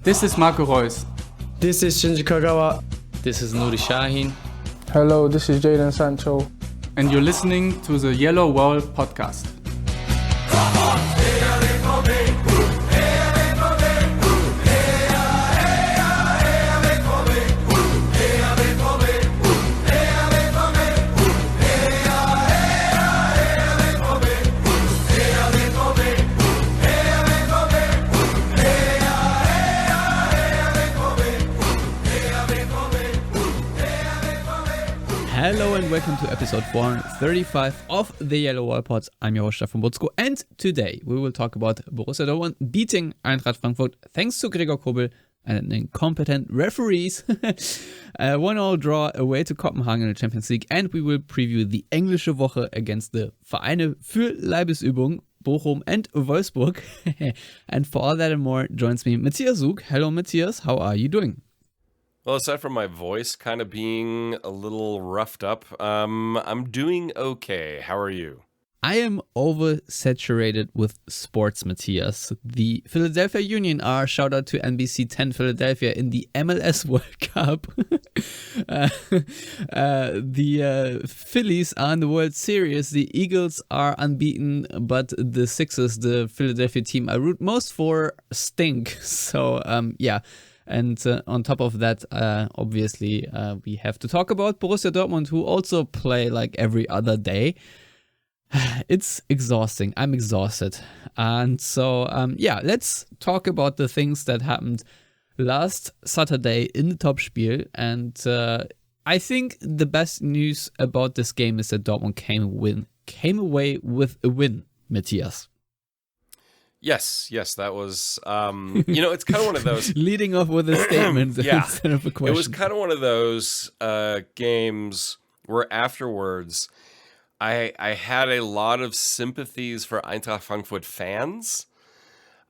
This is Marco Reus. This is Shinji Kagawa. This is Nuri Shahin. Hello, this is Jadon Sancho. And you're listening to the Yellowwall podcast. Hello and welcome to episode 435 of the Yellowwallpod. I'm your host Stefan Butzko, and today we will talk about Borussia Dortmund beating Eintracht Frankfurt thanks to Gregor Kobel and incompetent referees. A 1-1 draw away to Copenhagen in the Champions League, and we will preview the Englische Woche against the Vereine für Leibesübung, Bochum and Wolfsburg. And for all that and more joins me Matthias Zug. Hello Matthias, how are you doing? Well, aside from my voice kind of being a little roughed up, I'm doing okay. How are you? I am oversaturated with sports, Matthias. The Philadelphia Union are shout out to NBC 10 Philadelphia in the MLS World Cup. The Phillies are in the World Series. The Eagles are unbeaten, but the Sixers, the Philadelphia team I root most for, stink. So, yeah. And on top of that, obviously, we have to talk about Borussia Dortmund, who also play like every other day. It's exhausting. I'm exhausted. And so, yeah, let's talk about the things that happened last Saturday in the Topspiel. And I think the best news about this game is that Dortmund came away with a win, Matthias. Yes, that was, it's kind of one of those... Leading off with a statement yeah, instead of a question. It was kind of one of those games where afterwards I had a lot of sympathies for Eintracht Frankfurt fans,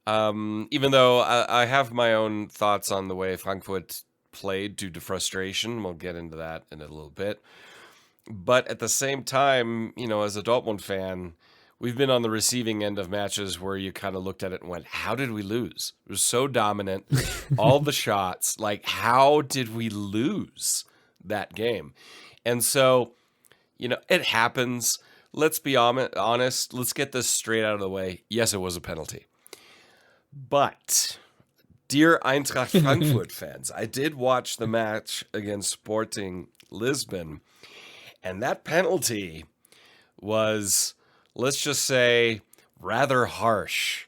even though I have my own thoughts on the way Frankfurt played due to frustration. We'll get into that in a little bit. But at the same time, as a Dortmund fan... We've been on the receiving end of matches where you kind of looked at it and went, how did we lose? It was so dominant. All the shots. Like, how did we lose that game? And so, it happens. Let's be honest. Let's get this straight out of the way. Yes, it was a penalty. But, dear Eintracht Frankfurt fans, I did watch the match against Sporting Lisbon. And that penalty was... let's just say, rather harsh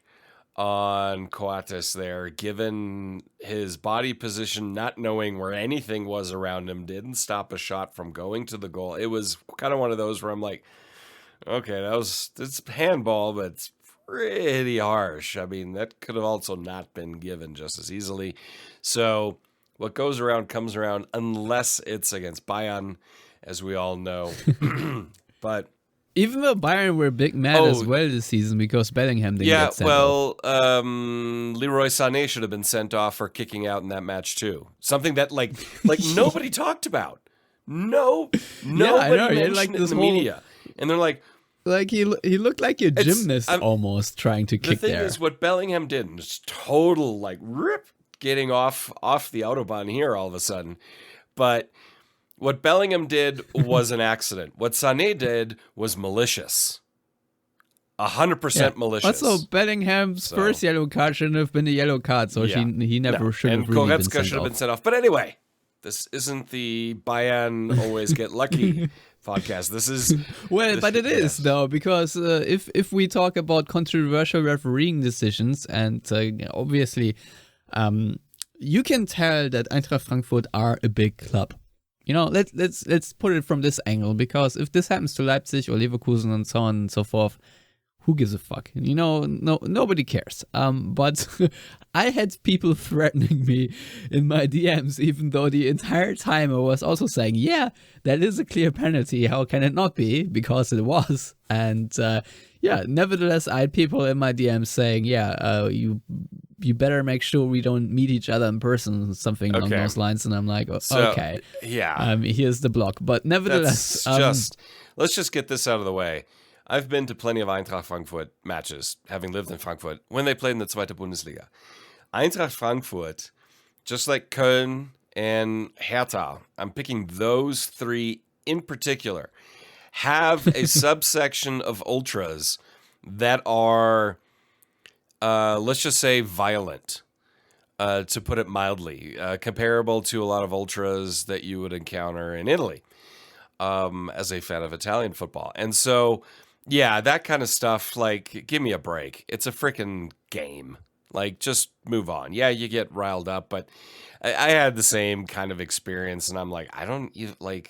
on Coates there, given his body position, not knowing where anything was around him, didn't stop a shot from going to the goal. It was kind of one of those where I'm like, okay, it's handball, but it's pretty harsh. I mean, that could have also not been given just as easily. So what goes around comes around, unless it's against Bayern, as we all know. But... even though Bayern were big mad as well this season because Bellingham didn't get sent off. Leroy Sané should have been sent off for kicking out in that match too. Something that like nobody talked about. Nobody mentioned it in the media. And they're like he looked like a gymnast almost trying to kick there. The thing is, what Bellingham did was total getting off the Autobahn here all of a sudden. But what Bellingham did was an accident. What Sané did was malicious. 100% malicious. Also, Bellingham's first yellow card shouldn't have been a yellow card, so he never should have really been sent off. And Goretzka should have been sent off. But anyway, this isn't the Bayern always get lucky podcast. This is... but it is, though, because if we talk about controversial refereeing decisions, and obviously, you can tell that Eintracht Frankfurt are a big club. Let's put it from this angle, because if this happens to Leipzig or Leverkusen and so on and so forth, who gives a fuck? Nobody cares. But I had people threatening me in my DMs, even though the entire time I was also saying, yeah, that is a clear penalty. How can it not be? Because it was. And nevertheless, I had people in my DMs saying, you better make sure we don't meet each other in person, something along those lines. And I'm like, okay. Yeah. Here's the block. But nevertheless. Let's just get this out of the way. I've been to plenty of Eintracht Frankfurt matches, having lived in Frankfurt, when they played in the Zweite Bundesliga. Eintracht Frankfurt just like Köln and Hertha, I'm picking those three in particular, have a subsection of ultras that are, let's just say, violent, to put it mildly, comparable to a lot of ultras that you would encounter in Italy, as a fan of Italian football. And so, yeah, that kind of stuff, like, give me a break. It's a freaking game. Like, just move on. Yeah, you get riled up, but I had the same kind of experience, and I'm like,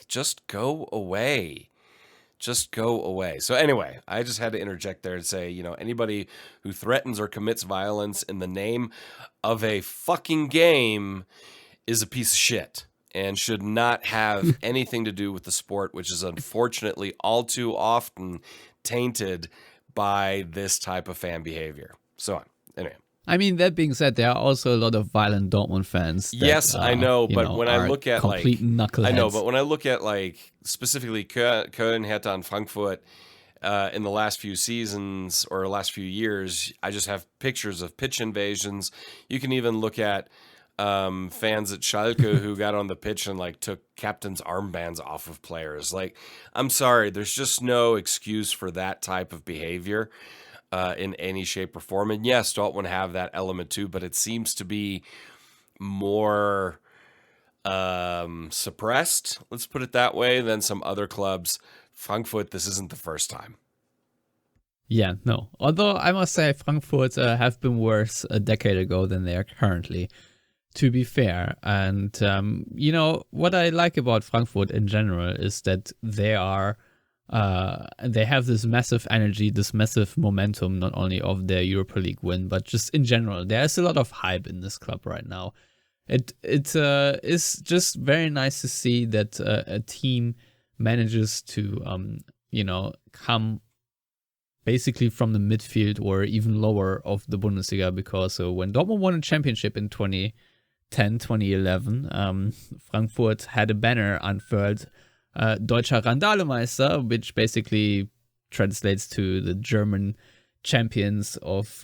just go away. Just go away. So anyway, I just had to interject there and say, anybody who threatens or commits violence in the name of a fucking game is a piece of shit and should not have anything to do with the sport, which is unfortunately all too often tainted by this type of fan behavior. So anyway. I mean, that being said, there are also a lot of violent Dortmund fans. Yes, I know, but when I look at complete knuckleheads. I know, but when I look at specifically Köln, Hertha, and Frankfurt in the last few seasons or last few years, I just have pictures of pitch invasions. You can even look at fans at Schalke who got on the pitch and took captain's armbands off of players. I'm sorry, there's just no excuse for that type of behavior. In any shape or form. And yes, Dortmund have that element too, but it seems to be more suppressed, let's put it that way, than some other clubs. Frankfurt, this isn't the first time. Yeah, no. Although I must say Frankfurt have been worse a decade ago than they are currently, to be fair. And, what I like about Frankfurt in general is that they have this massive energy, this massive momentum, not only of their Europa League win, but just in general. There's a lot of hype in this club right now. It is just very nice to see that a team manages to, come basically from the midfield or even lower of the Bundesliga, because when Dortmund won a championship in 2010, 2011, Frankfurt had a banner unfurled, Deutscher Randalemeister, which basically translates to the German champions of,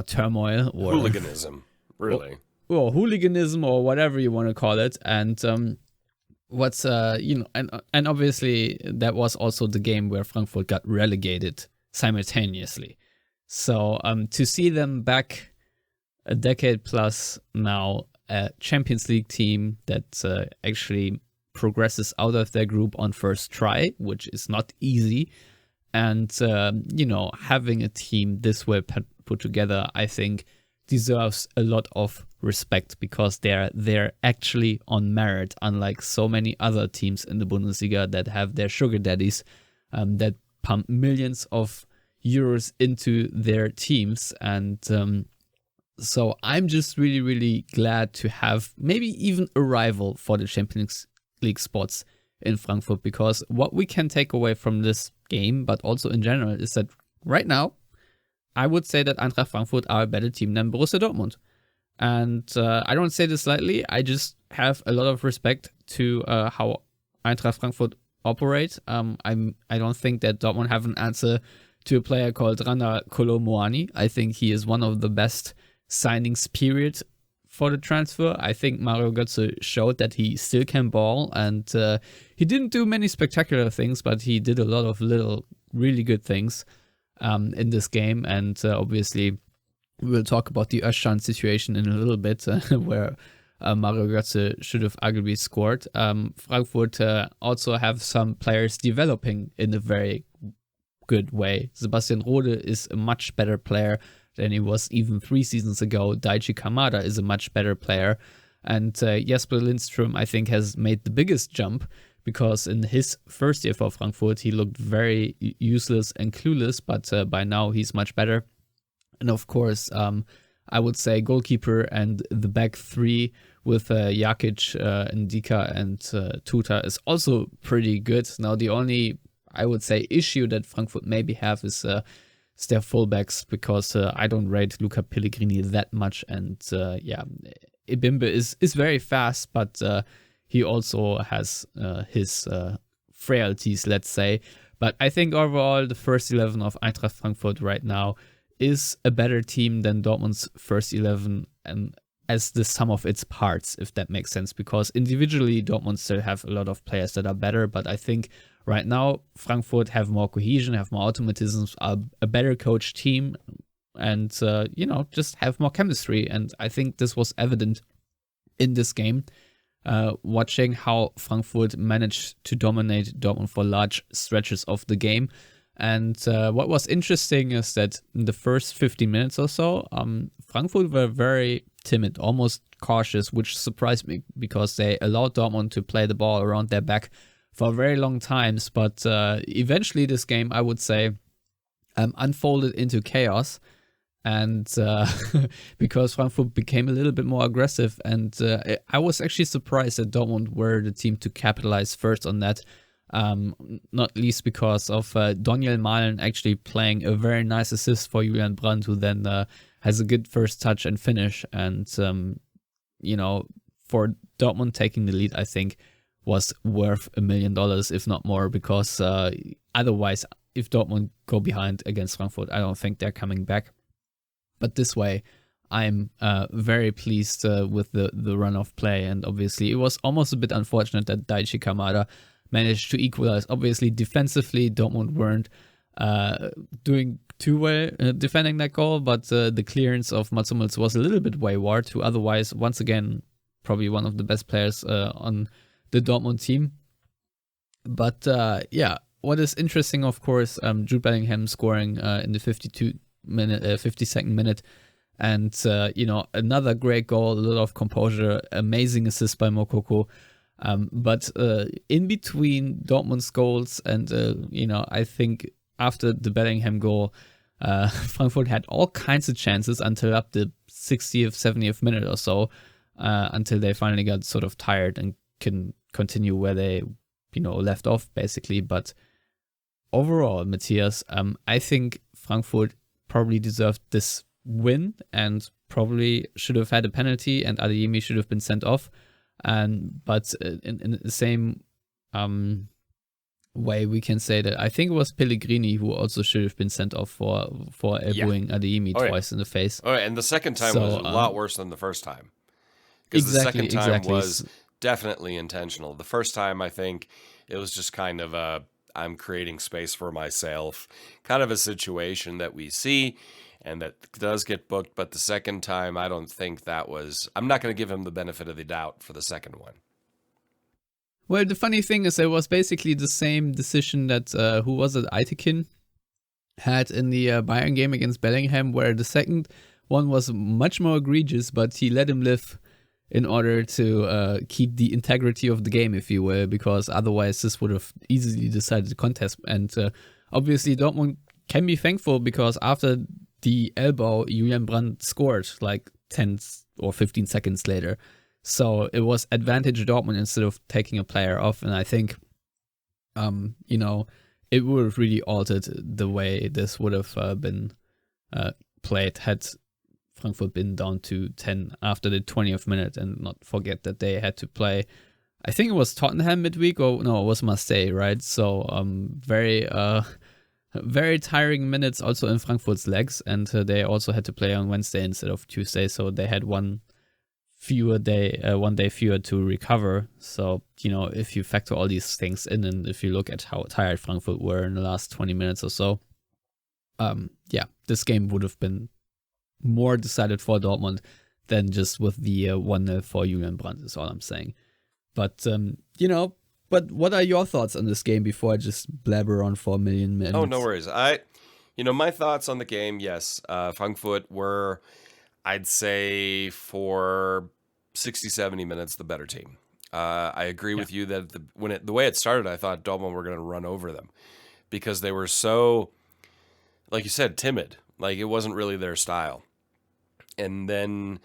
turmoil or hooliganism, really. Or hooliganism or whatever you want to call it. And and obviously that was also the game where Frankfurt got relegated simultaneously. So to see them back a decade plus now, a Champions League team that actually progresses out of their group on first try, which is not easy, and having a team this way put together, I think deserves a lot of respect, because they're actually on merit, unlike so many other teams in the Bundesliga that have their sugar daddies that pump millions of euros into their teams. And so I'm just really, really glad to have maybe even a rival for the Champions League spots in Frankfurt, because what we can take away from this game, but also in general, is that right now I would say that Eintracht Frankfurt are a better team than Borussia Dortmund. And I don't say this lightly. I just have a lot of respect to how Eintracht Frankfurt operate. I don't think that Dortmund have an answer to a player called Randa Kolo Muani. I think he is one of the best signings period for the transfer. I think Mario Götze showed that he still can ball, and he didn't do many spectacular things, but he did a lot of little really good things in this game. And obviously we'll talk about the Özcan situation in a little bit, where Mario Götze should have arguably scored. Frankfurt also have some players developing in a very good way. Sebastian Rode is a much better player than he was even 3 seasons ago. Daichi Kamada is a much better player. And Jesper Lindström, I think, has made the biggest jump, because in his first year for Frankfurt, he looked very useless and clueless, but by now he's much better. And of course, I would say goalkeeper and the back three with Jakic, Ndika, and Tuta is also pretty good. Now, the only, I would say, issue that Frankfurt maybe have is their fullbacks, because I don't rate Luca Pellegrini that much. And Ibimbe is very fast, but he also has his frailties, let's say. But I think overall, the first 11 of Eintracht Frankfurt right now is a better team than Dortmund's first 11, and as the sum of its parts, if that makes sense, because individually Dortmund still have a lot of players that are better, but I think right now Frankfurt have more cohesion, have more automatisms, are a better coached team, and just have more chemistry. And I think this was evident in this game, watching how Frankfurt managed to dominate Dortmund for large stretches of the game. And what was interesting is that in the first 15 minutes or so, Frankfurt were very timid, almost cautious, which surprised me because they allowed Dortmund to play the ball around their back for very long times. But eventually this game, I would say, unfolded into chaos. And because Frankfurt became a little bit more aggressive. And I was actually surprised that Dortmund were the team to capitalize first on that. Not least because of Daniel Mahlen actually playing a very nice assist for Julian Brandt, who then has a good first touch and finish. And, for Dortmund taking the lead, I think was worth $1 million, if not more, because otherwise, if Dortmund go behind against Frankfurt, I don't think they're coming back. But this way, I'm very pleased with the run of play. And obviously, it was almost a bit unfortunate that Daichi Kamada managed to equalize. Obviously, defensively, Dortmund weren't doing too well defending that goal, but the clearance of Mats Hummels was a little bit wayward, who otherwise, once again, probably one of the best players on the Dortmund team. But what is interesting, of course, Jude Bellingham scoring in the 52nd minute. And, another great goal, a lot of composure, amazing assist by Moukoko. But in between Dortmund's goals and, I think after the Bellingham goal, Frankfurt had all kinds of chances until up the 60th, 70th minute or so, until they finally got sort of tired and can continue where they, left off, basically. But overall, Matthias, I think Frankfurt probably deserved this win and probably should have had a penalty, and Adeyemi should have been sent off. But in the same way, we can say that I think it was Pellegrini who also should have been sent off for elbowing Adeyemi twice in the face. Oh, and the second time was a lot worse than the first time. Because the second time was definitely intentional. The first time, I think, it was just kind of I'm creating space for myself kind of a situation that we see and that does get booked. But the second time, I don't think that was... I'm not going to give him the benefit of the doubt for the second one. Well, the funny thing is, it was basically the same decision that, who was it, Aitekin had in the Bayern game against Bellingham, where the second one was much more egregious, but he let him live in order to keep the integrity of the game, if you will, because otherwise this would have easily decided the contest. And obviously Dortmund can be thankful, because after the elbow, Julian Brandt scored like 10 or 15 seconds later. So it was advantage Dortmund instead of taking a player off. And I think, it would have really altered the way this would have been played had Frankfurt been down to 10 after the 20th minute, and not forget that they had to play, I think it was Tottenham midweek, or no, it was Marseille, right? So very tiring minutes also in Frankfurt's legs, and they also had to play on Wednesday instead of Tuesday, so they had one day fewer to recover. So, if you factor all these things in, and if you look at how tired Frankfurt were in the last 20 minutes or so, this game would have been more decided for Dortmund than just with the 1-0 for Julian Brandt, is all I'm saying. But, but what are your thoughts on this game before I just blabber on for a million minutes? Oh, no worries. My thoughts on the game, yes. Frankfurt were, I'd say, for 60, 70 minutes, the better team. I agree with you that the way it started, I thought Dortmund were going to run over them because they were so, like you said, timid. Like, it wasn't really their style. And then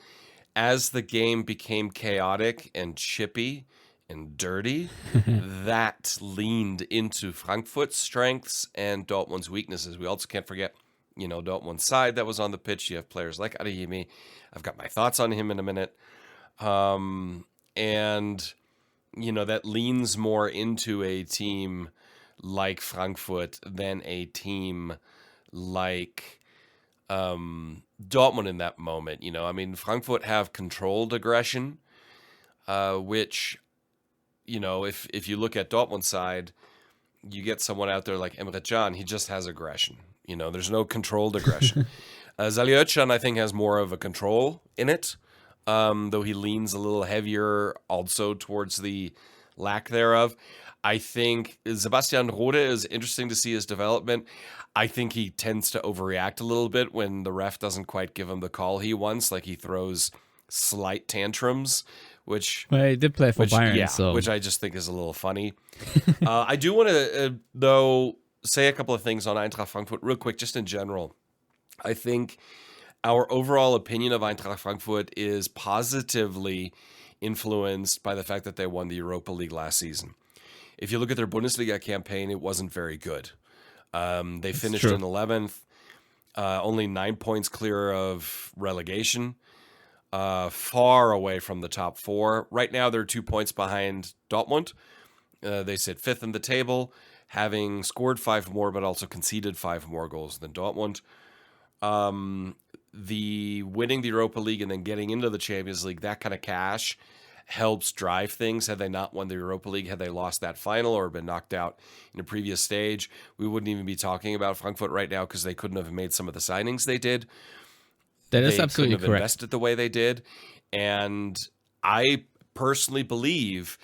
as the game became chaotic and chippy and dirty, that leaned into Frankfurt's strengths and Dortmund's weaknesses. We also can't forget, Dortmund's side that was on the pitch. You have players like Adeyemi. I've got my thoughts on him in a minute. And, that leans more into a team like Frankfurt than a team like Dortmund in that moment. I mean, Frankfurt have controlled aggression, which, if you look at Dortmund's side, you get someone out there like Emre Can, he just has aggression. There's no controlled aggression. Salihamidzic, I think, has more of a control in it, though he leans a little heavier also towards the lack thereof. I think Sebastian Rode is interesting to see his development. I think he tends to overreact a little bit when the ref doesn't quite give him the call he wants. Like, he throws slight tantrums, which... Well, he did play for Bayern, yeah, so... which I just think is a little funny. I do want to, though, say a couple of things on Eintracht Frankfurt real quick, just in general. I think our overall opinion of Eintracht Frankfurt is positively influenced by the fact that they won the Europa League last season. If you look at their Bundesliga campaign, it wasn't very good. They finished in 11th, only 9 points clear of relegation, far away from the top 4. Right now, they're 2 points behind Dortmund. They sit 5th in the table, having scored 5 more, but also conceded 5 more goals than Dortmund. The winning the Europa League and then getting into the Champions League, that kind of cash helps drive things. Had they not won the Europa League, had they lost that final or been knocked out in a previous stage, we wouldn't even be talking about Frankfurt right now because they couldn't have made some of the signings they did. That is absolutely correct. They couldn't have invested the way they did. And I personally believe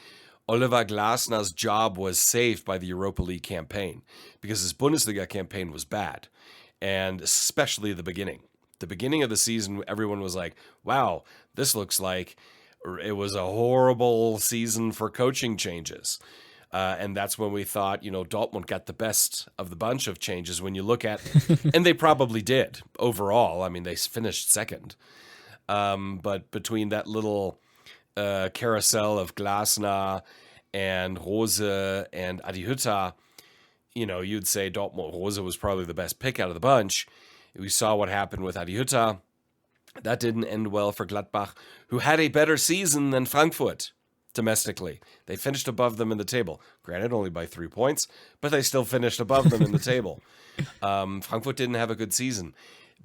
Oliver Glasner's job was saved by the Europa League campaign because his Bundesliga campaign was bad, and especially the beginning. The beginning of the season, everyone was like, wow, this looks like it was a horrible season for coaching changes. And that's when we thought, Dortmund got the best of the bunch of changes when you look at, and they probably did overall. I mean, they finished second. But between that little carousel of Glasner and Rose and Adi Hütter, you'd say Dortmund, Rose was probably the best pick out of the bunch. We saw what happened with Adi Hütter. That didn't end well for Gladbach, who had a better season than Frankfurt domestically. They finished above them in the table. Granted, only by 3 points, but they still finished above them in the table. Frankfurt didn't have a good season.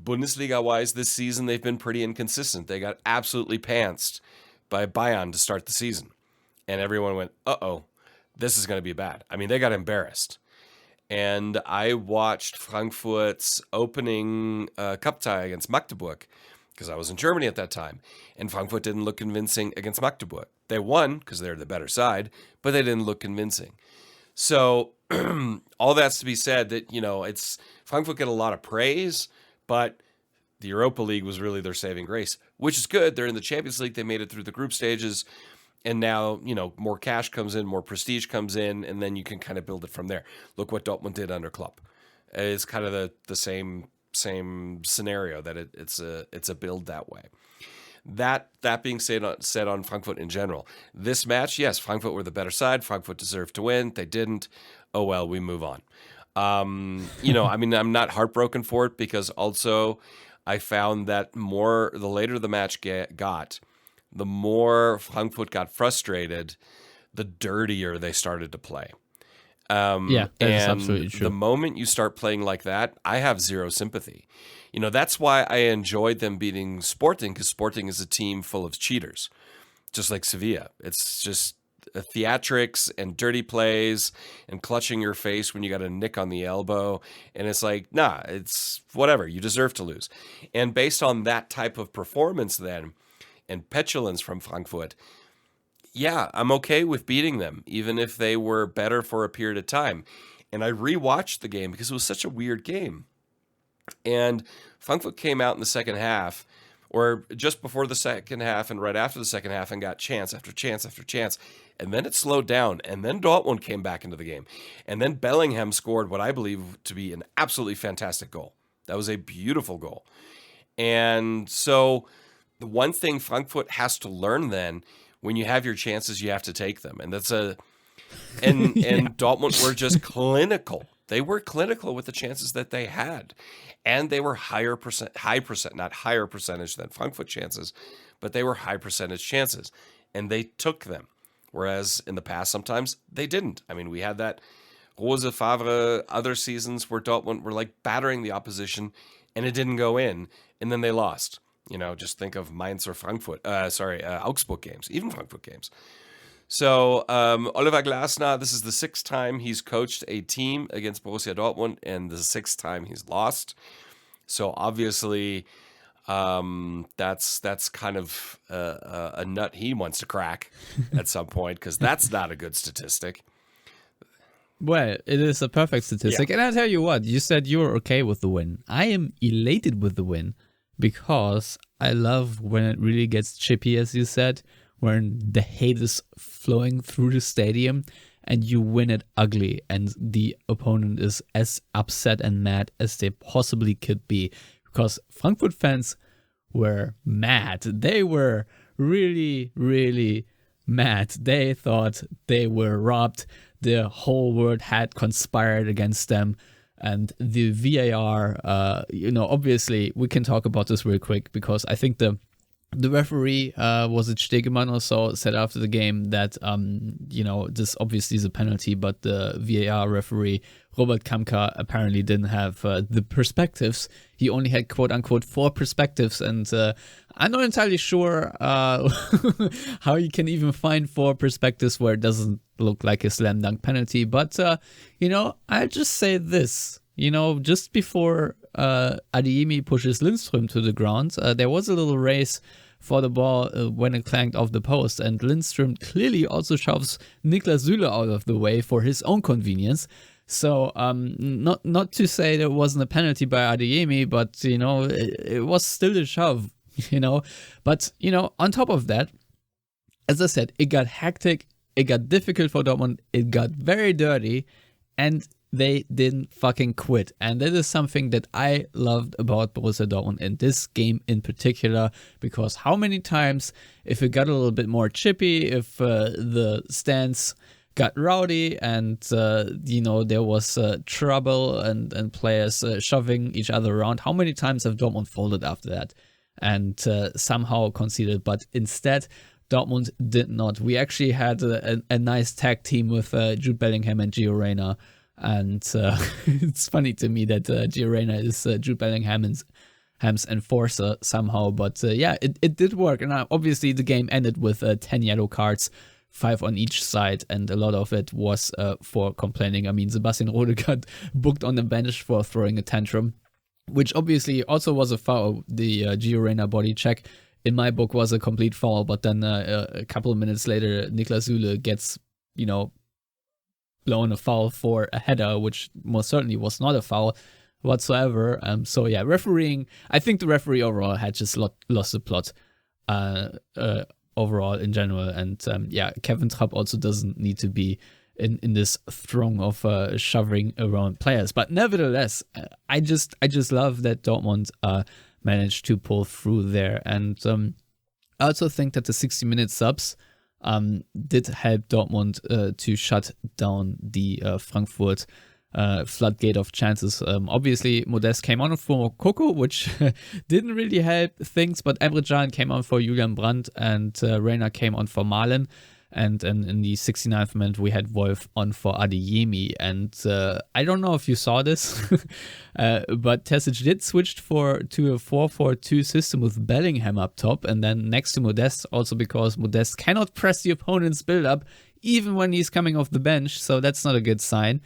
Bundesliga-wise, this season, they've been pretty inconsistent. They got absolutely pantsed by Bayern to start the season. And everyone went, uh-oh, this is going to be bad. I mean, they got embarrassed. And I watched Frankfurt's opening cup tie against Magdeburg, because I was in Germany at that time, and Frankfurt didn't look convincing against Magdeburg. They won because they're the better side, but they didn't look convincing. So all that's to be said that, it's Frankfurt get a lot of praise, but the Europa League was really their saving grace, which is good. They're in the Champions League. They made it through the group stages, and now, more cash comes in, more prestige comes in, and then you can kind of build it from there. Look what Dortmund did under Klopp. It's kind of the same scenario that it's a build that way. That being said on Frankfurt in general, this match, yes, Frankfurt were the better side. Frankfurt deserved to win. They didn't. Oh well, we move on. I mean, I'm not heartbroken for it because also I found that the later the match got, the more Frankfurt got frustrated, the dirtier they started to play. That is absolutely true. The moment you start playing like that, I have zero sympathy. That's why I enjoyed them beating Sporting, because Sporting is a team full of cheaters, just like Sevilla. It's just theatrics and dirty plays and clutching your face when you got a nick on the elbow. And it's like, nah, it's whatever. You deserve to lose. And based on that type of performance then, and petulance from Frankfurt, yeah, I'm okay with beating them, even if they were better for a period of time. And I rewatched the game because it was such a weird game. And Frankfurt came out in the second half, or just before the second half and right after the second half, and got chance after chance after chance. And then it slowed down, and then Dortmund came back into the game. And then Bellingham scored what I believe to be an absolutely fantastic goal. That was a beautiful goal. And so the one thing Frankfurt has to learn then, when you have your chances, you have to take them. And Dortmund were just clinical. They were clinical with the chances that they had. And they were not higher percentage than Frankfurt chances, but they were high percentage chances. And they took them. Whereas in the past, sometimes they didn't. I mean, we had that Rose Favre other seasons where Dortmund were like battering the opposition and it didn't go in. and then they lost. Just think of Mainz or Augsburg games, even Frankfurt games. So Oliver Glasner, this is the 6th time he's coached a team against Borussia Dortmund, and the 6th time he's lost. So obviously, that's kind of a nut he wants to crack at some point, because that's not a good statistic. Well, it is a perfect statistic. Yeah. And I'll tell you what, you said you were okay with the win. I am elated with the win because I love when it really gets chippy, as you said, when the hate is flowing through the stadium and you win it ugly and the opponent is as upset and mad as they possibly could be. Because Frankfurt fans were mad. They were really, really mad. They thought they were robbed. The whole world had conspired against them. And the VAR, obviously, we can talk about this real quick because I think the referee, was it Stegemann or so, said after the game that, this obviously is a penalty, but the VAR referee, Robert Kamka, apparently didn't have the perspectives. He only had, quote unquote, 4 perspectives. And I'm not entirely sure how you can even find 4 perspectives where it doesn't look like a slam dunk penalty. But, I'll just say this. Just before Adeyemi pushes Lindström to the ground, there was a little race for the ball when it clanked off the post, and Lindström clearly also shoves Niklas Süle out of the way for his own convenience. So not to say there wasn't a penalty by Adeyemi, but it was still a shove, But on top of that, as I said, it got hectic, it got difficult for Dortmund, it got very dirty, and they didn't fucking quit. And that is something that I loved about Borussia Dortmund in this game in particular, because how many times, if it got a little bit more chippy, if the stands got rowdy and, there was trouble and players shoving each other around, how many times have Dortmund folded after that and somehow conceded? But instead, Dortmund did not. We actually had a nice tag team with Jude Bellingham and Gio Reyna. And it's funny to me that Gio Reyna is Jude Bellingham's enforcer somehow. But it did work. And obviously the game ended with 10 yellow cards, 5 on each side. And a lot of it was for complaining. I mean, Sebastian Rode got booked on the bench for throwing a tantrum, which obviously also was a foul. The Gio Reyna body check, in my book, was a complete foul. But then a couple of minutes later, Niklas Süle gets, blown a foul for a header, which most certainly was not a foul whatsoever. Refereeing, I think the referee overall had just lost the plot overall in general. And Kevin Trapp also doesn't need to be in this throng of shoving around players. But nevertheless, I just love that Dortmund managed to pull through there. And I also think that the 60-minute subs did help Dortmund to shut down the Frankfurt floodgate of chances. Obviously, Modest came on for Coco, which didn't really help things, but Emre Can came on for Julian Brandt, and Reyna came on for Malen. And in the 69th minute, we had Wolf on for Adeyemi. And I don't know if you saw this, but Terzic did switch to a 4-4-2 system with Bellingham up top and then next to Modest, also because Modest cannot press the opponent's build-up even when he's coming off the bench. So that's not a good sign.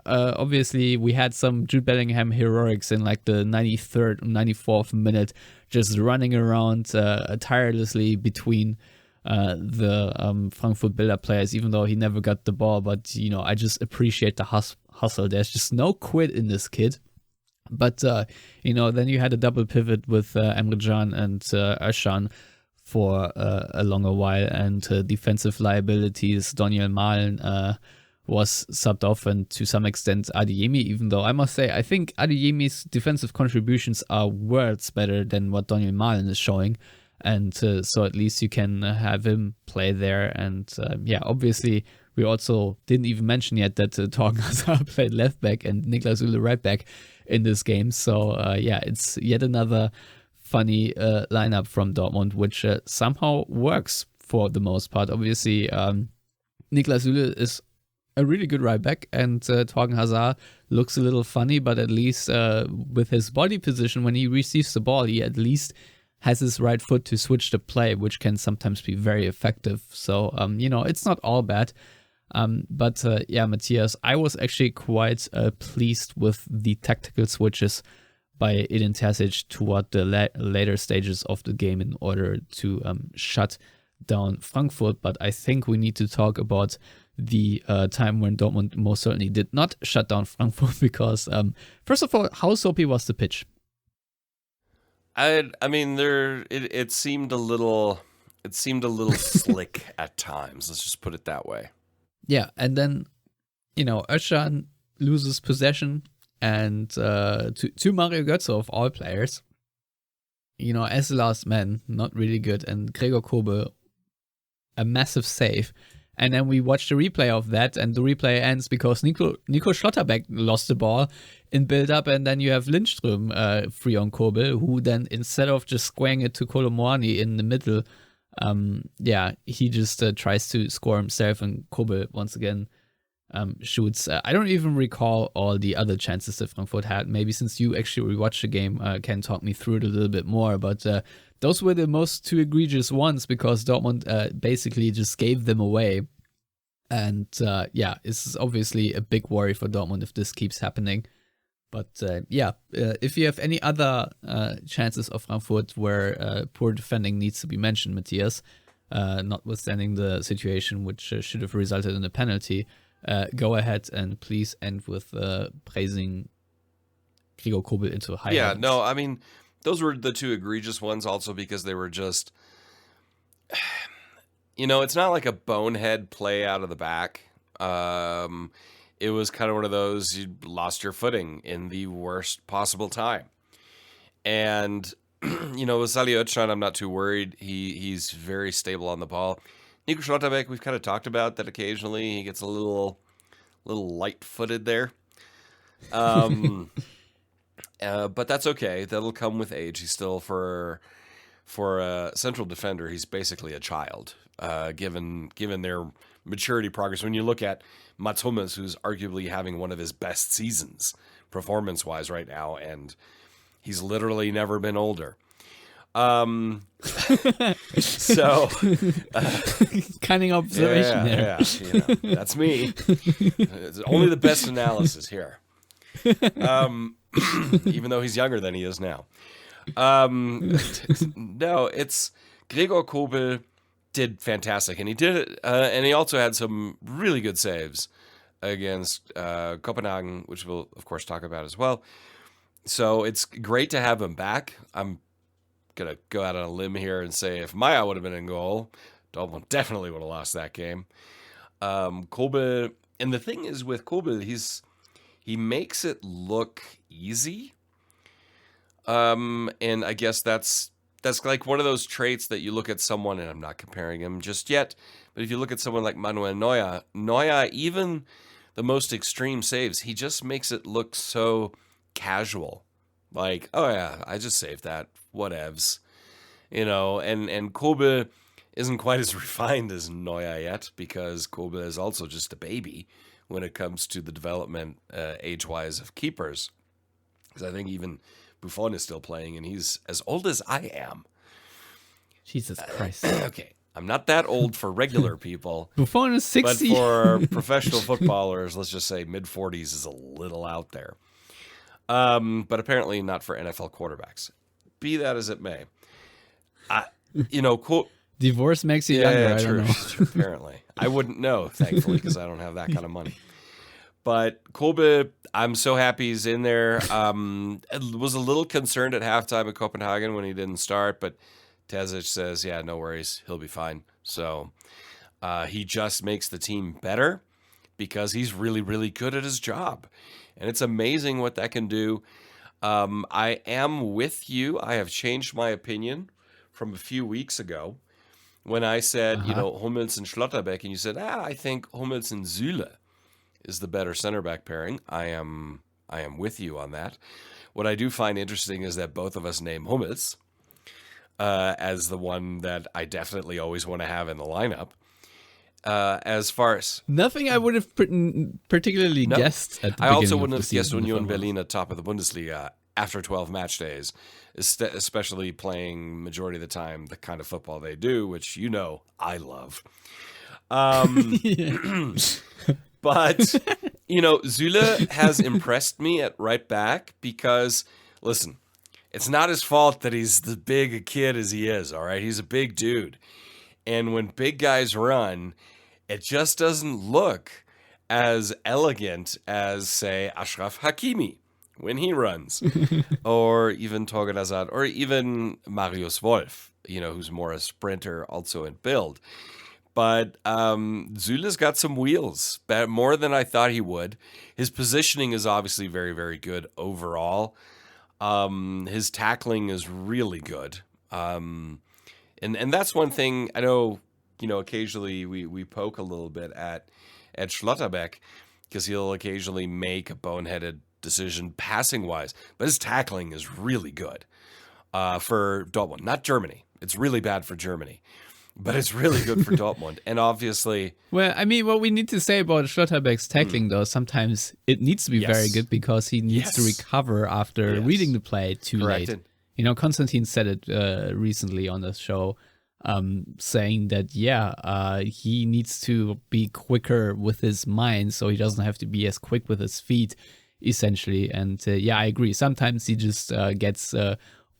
Obviously we had some Jude Bellingham heroics in like the 93rd, 94th minute, just running around tirelessly between the Frankfurt build-up players, even though he never got the ball. But, I just appreciate the hustle. There's just no quit in this kid. But, then you had a double pivot with Emre Can and Özcan for a longer while, and defensive liabilities. Daniel Malen was subbed off, and to some extent Adeyemi, even though I must say I think Adeyemi's defensive contributions are worlds better than what Daniel Malen is showing. And so at least you can have him play there. And obviously we also didn't even mention yet that Torgan Hazard played left back and Niklas Süle right back in this game. So it's yet another funny lineup from Dortmund, which somehow works for the most part. Obviously Niklas Süle is a really good right back, and Torgan Hazard looks a little funny, but at least with his body position, when he receives the ball, he at least has his right foot to switch the play, which can sometimes be very effective. So, it's not all bad. But Matthias, I was actually quite pleased with the tactical switches by Edin Terzic toward the later stages of the game in order to shut down Frankfurt. But I think we need to talk about the time when Dortmund most certainly did not shut down Frankfurt because, first of all, how soapy was the pitch? I mean, it seemed a little slick at times. Let's just put it that way. Yeah, and then, Özcan loses possession and to Mario Götze of all players, as the last man, not really good, and Gregor Kobel, a massive save. And then we watch the replay of that, and the replay ends because Nico Schlotterbeck lost the ball in build-up, and then you have Lindström free on Kobel, who then, instead of just squaring it to Kolomoani in the middle, he just tries to score himself, and Kobel once again shoots. I don't even recall all the other chances that Frankfurt had. Maybe since you actually rewatched the game, can talk me through it a little bit more, but those were the most two egregious ones because Dortmund basically just gave them away. And this is obviously a big worry for Dortmund if this keeps happening. But if you have any other chances of Frankfurt where poor defending needs to be mentioned, Matthias, notwithstanding the situation which should have resulted in a penalty, go ahead and please end with praising Gregor Kobel into high heavens. No, I mean, those were the two egregious ones also because they were just, it's not like a bonehead play out of the back. It was kind of one of those, you lost your footing in the worst possible time. And, with Salih Özcan, I'm not too worried. He's very stable on the ball. Nico Schlotterbeck, we've kind of talked about that occasionally. He gets a little light-footed there. But that's okay. That'll come with age. He's still, for a central defender, he's basically a child, given their maturity progress. When you look at Mats Hummels, who's arguably having one of his best seasons performance-wise right now, and he's literally never been older. So cunning observation there. Yeah, that's me. It's only the best analysis here. Even though he's younger than he is now. No, it's Gregor Kobel did fantastic, and he did it, and he also had some really good saves against Copenhagen, which we'll of course talk about as well. So it's great to have him back. I'm gonna go out on a limb here and say if Maya would have been in goal, Dortmund definitely would have lost that game. Kobel, and the thing is with Kobel, he makes it look easy. And I guess that's like one of those traits that you look at someone, and I'm not comparing him just yet, but if you look at someone like Manuel Neuer, even the most extreme saves, he just makes it look so casual. Like, oh yeah, I just saved that, whatevs. And Kobel isn't quite as refined as Neuer yet, because Kobel is also just a baby when it comes to the development age-wise of keepers. Because I think even Buffon is still playing, and he's as old as I am. Jesus Christ. Okay, I'm not that old for regular people. Buffon is 60. But for professional footballers, let's just say mid-40s is a little out there. But apparently not for NFL quarterbacks. Be that as it may. Divorce makes you younger, yeah, I true, don't know. true, apparently. I wouldn't know, thankfully, because I don't have that kind of money. But Kobel, I'm so happy he's in there. I was a little concerned at halftime at Copenhagen when he didn't start, but Terzic says, yeah, no worries, he'll be fine. So he just makes the team better because he's really, really good at his job. And it's amazing what that can do. I am with you. I have changed my opinion from a few weeks ago when I said, Hummels and Schlotterbeck, and you said, I think Hummels and Süle is the better center back pairing. I am with you on that. What I do find interesting is that both of us name Hummels as the one that I definitely always want to have in the lineup. as far as Nothing I would have particularly guessed at the I beginning also of wouldn't the have guessed season, if Union I'm honest. Berlin at top of the Bundesliga after 12 match days, especially playing majority of the time the kind of football they do, which I love. But, Süle has impressed me at right back because, listen, it's not his fault that he's the big a kid as he is, all right? He's a big dude. And when big guys run, it just doesn't look as elegant as, say, Achraf Hakimi when he runs, or even Torgan Hazard, or even Marius Wolf, who's more a sprinter also in build. But Süle's got some wheels, more than I thought he would. His positioning is obviously very, very good overall. His tackling is really good. And that's one thing I know, occasionally we poke a little bit at Schlotterbeck because he'll occasionally make a boneheaded decision passing-wise. But his tackling is really good for Dortmund, not Germany. It's really bad for Germany. But it's really good for Dortmund. And obviously... Well, I mean, what we need to say about Schlotterbeck's tackling, though, sometimes it needs to be very good because he needs to recover after reading the play too late. Konstantin said it recently on the show, saying that, he needs to be quicker with his mind so he doesn't have to be as quick with his feet, essentially. And I agree. Sometimes he just gets...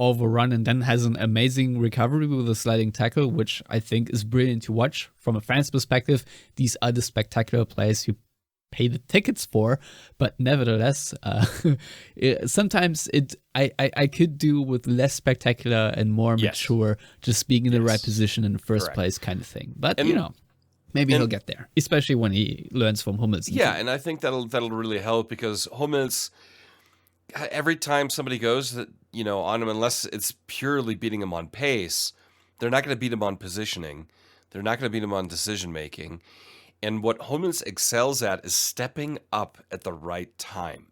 overrun and then has an amazing recovery with a sliding tackle, which I think is brilliant to watch from a fan's perspective. These are the spectacular plays you pay the tickets for, but nevertheless, sometimes I could do with less spectacular and more mature, just being in the right position in the first place kind of thing. But maybe he'll get there, especially when he learns from Hummels. Yeah, and I think that'll really help because Hummels, every time somebody goes on him, unless it's purely beating him on pace, they're not going to beat him on positioning. They're not going to beat him on decision making. And what Hummels excels at is stepping up at the right time,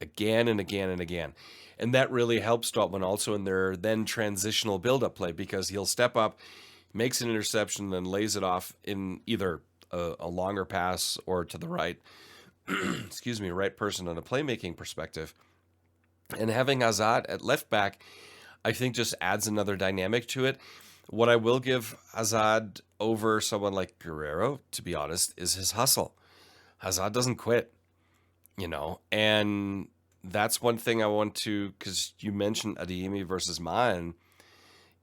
again and again and again. And that really helps Dortmund also in their then transitional build-up play because he'll step up, makes an interception, then lays it off in either a longer pass or to the right, right person on a playmaking perspective. And having Hazard at left back, I think just adds another dynamic to it. What I will give Hazard over someone like Guerrero, to be honest, is his hustle. Hazard doesn't quit, and that's one thing I want to, because you mentioned Adeyemi versus Malen.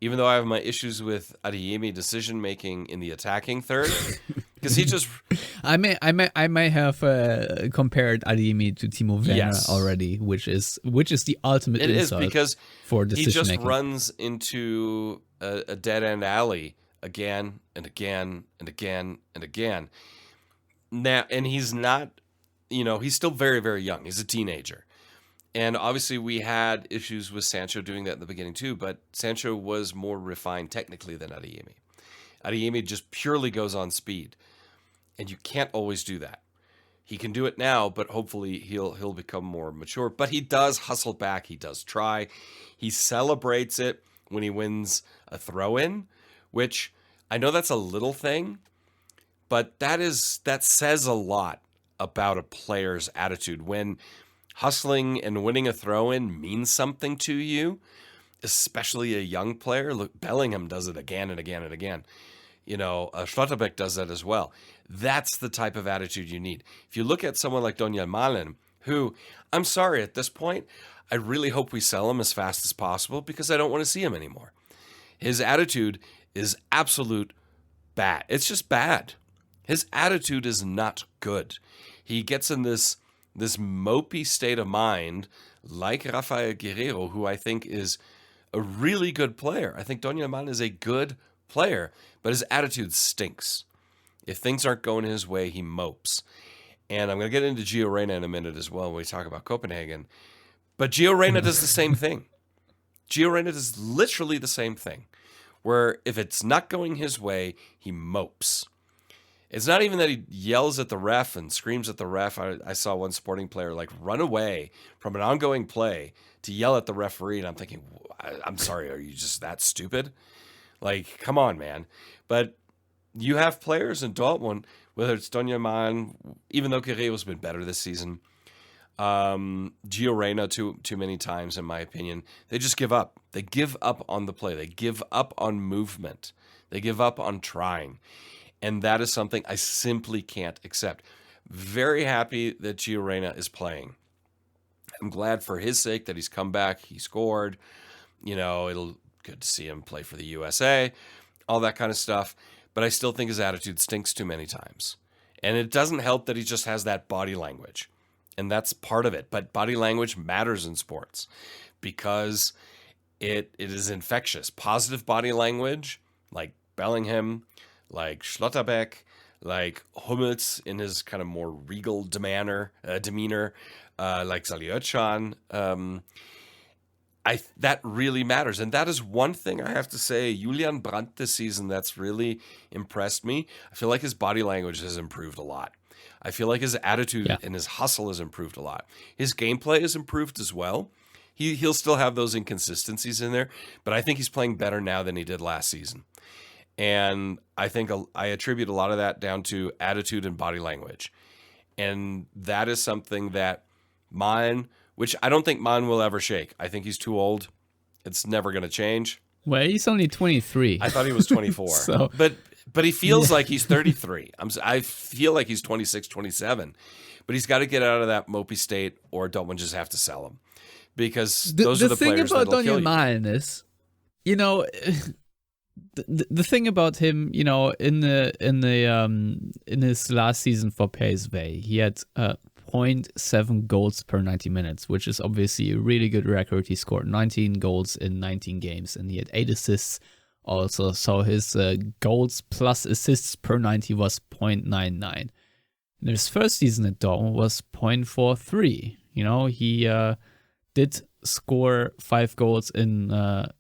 Even though I have my issues with Adeyemi decision making in the attacking third, because he just I may have compared Adeyemi to Timo Werner already, which is the ultimate insult. It is because for decision he just making. runs into a dead end alley again and again and again and again. Now, and he's not, he's still very, very young. He's a teenager. And obviously we had issues with Sancho doing that in the beginning too, but Sancho was more refined technically than Adeyemi. Adeyemi just purely goes on speed, and you can't always do that. He can do it now, but hopefully he'll become more mature. But he does hustle back. He does try. He celebrates it when he wins a throw-in, which I know that's a little thing, but that says a lot about a player's attitude when hustling and winning a throw-in means something to you, especially a young player. Look, Bellingham does it again and again and again. Schlotterbeck does that as well. That's the type of attitude you need. If you look at someone like Donyell Malen, who, I'm sorry, at this point, I really hope we sell him as fast as possible because I don't want to see him anymore. His attitude is absolute bad. It's just bad. His attitude is not good. He gets in this mopey state of mind, like Rafael Guerrero, who I think is a really good player. I think Donyell Malen is a good player, but his attitude stinks. If things aren't going his way, he mopes. And I'm going to get into Gio Reyna in a minute as well when we talk about Copenhagen. But Gio Reyna does the same thing. Gio Reyna does literally the same thing, where if it's not going his way, he mopes. It's not even that he yells at the ref and screams at the ref. I saw one Sporting player run away from an ongoing play to yell at the referee, and I'm thinking, I'm sorry, are you just that stupid? Come on, man. But you have players in Dortmund, whether it's Donyell Malen, even though Guerrero's been better this season, Gio Reyna too many times, in my opinion. They just give up. They give up on the play. They give up on movement. They give up on trying. And that is something I simply can't accept. Very happy that Gio Reyna is playing. I'm glad for his sake that he's come back. He scored. It'll good to see him play for the USA, all that kind of stuff. But I still think his attitude stinks too many times. And it doesn't help that he just has that body language. And that's part of it. But body language matters in sports because it is infectious. Positive body language, like Bellingham, like Schlotterbeck, like Hummels in his kind of more regal demeanor, like Salihotcan. That really matters. And that is one thing I have to say, Julian Brandt this season that's really impressed me. I feel like his body language has improved a lot. I feel like his attitude and his hustle has improved a lot. His gameplay has improved as well. He'll still have those inconsistencies in there, but I think he's playing better now than he did last season. And I think I attribute a lot of that down to attitude and body language. And that is something that which I don't think Malen will ever shake. I think he's too old. It's never going to change. Well, he's only 23. I thought he was 24. But he feels like he's 33. I feel like he's 26, 27. But he's got to get out of that mopey state or Dortmund just have to sell him. Because those are the players that'll kill you. The thing about Donyell Malen is, the thing about him, in his last season for PSV, he had 0.7 goals per 90 minutes, which is obviously a really good record. He scored 19 goals in 19 games, and he had 8 assists also. So his goals plus assists per 90 was 0.99. And his first season at Dortmund was 0.43. He did score 5 goals in I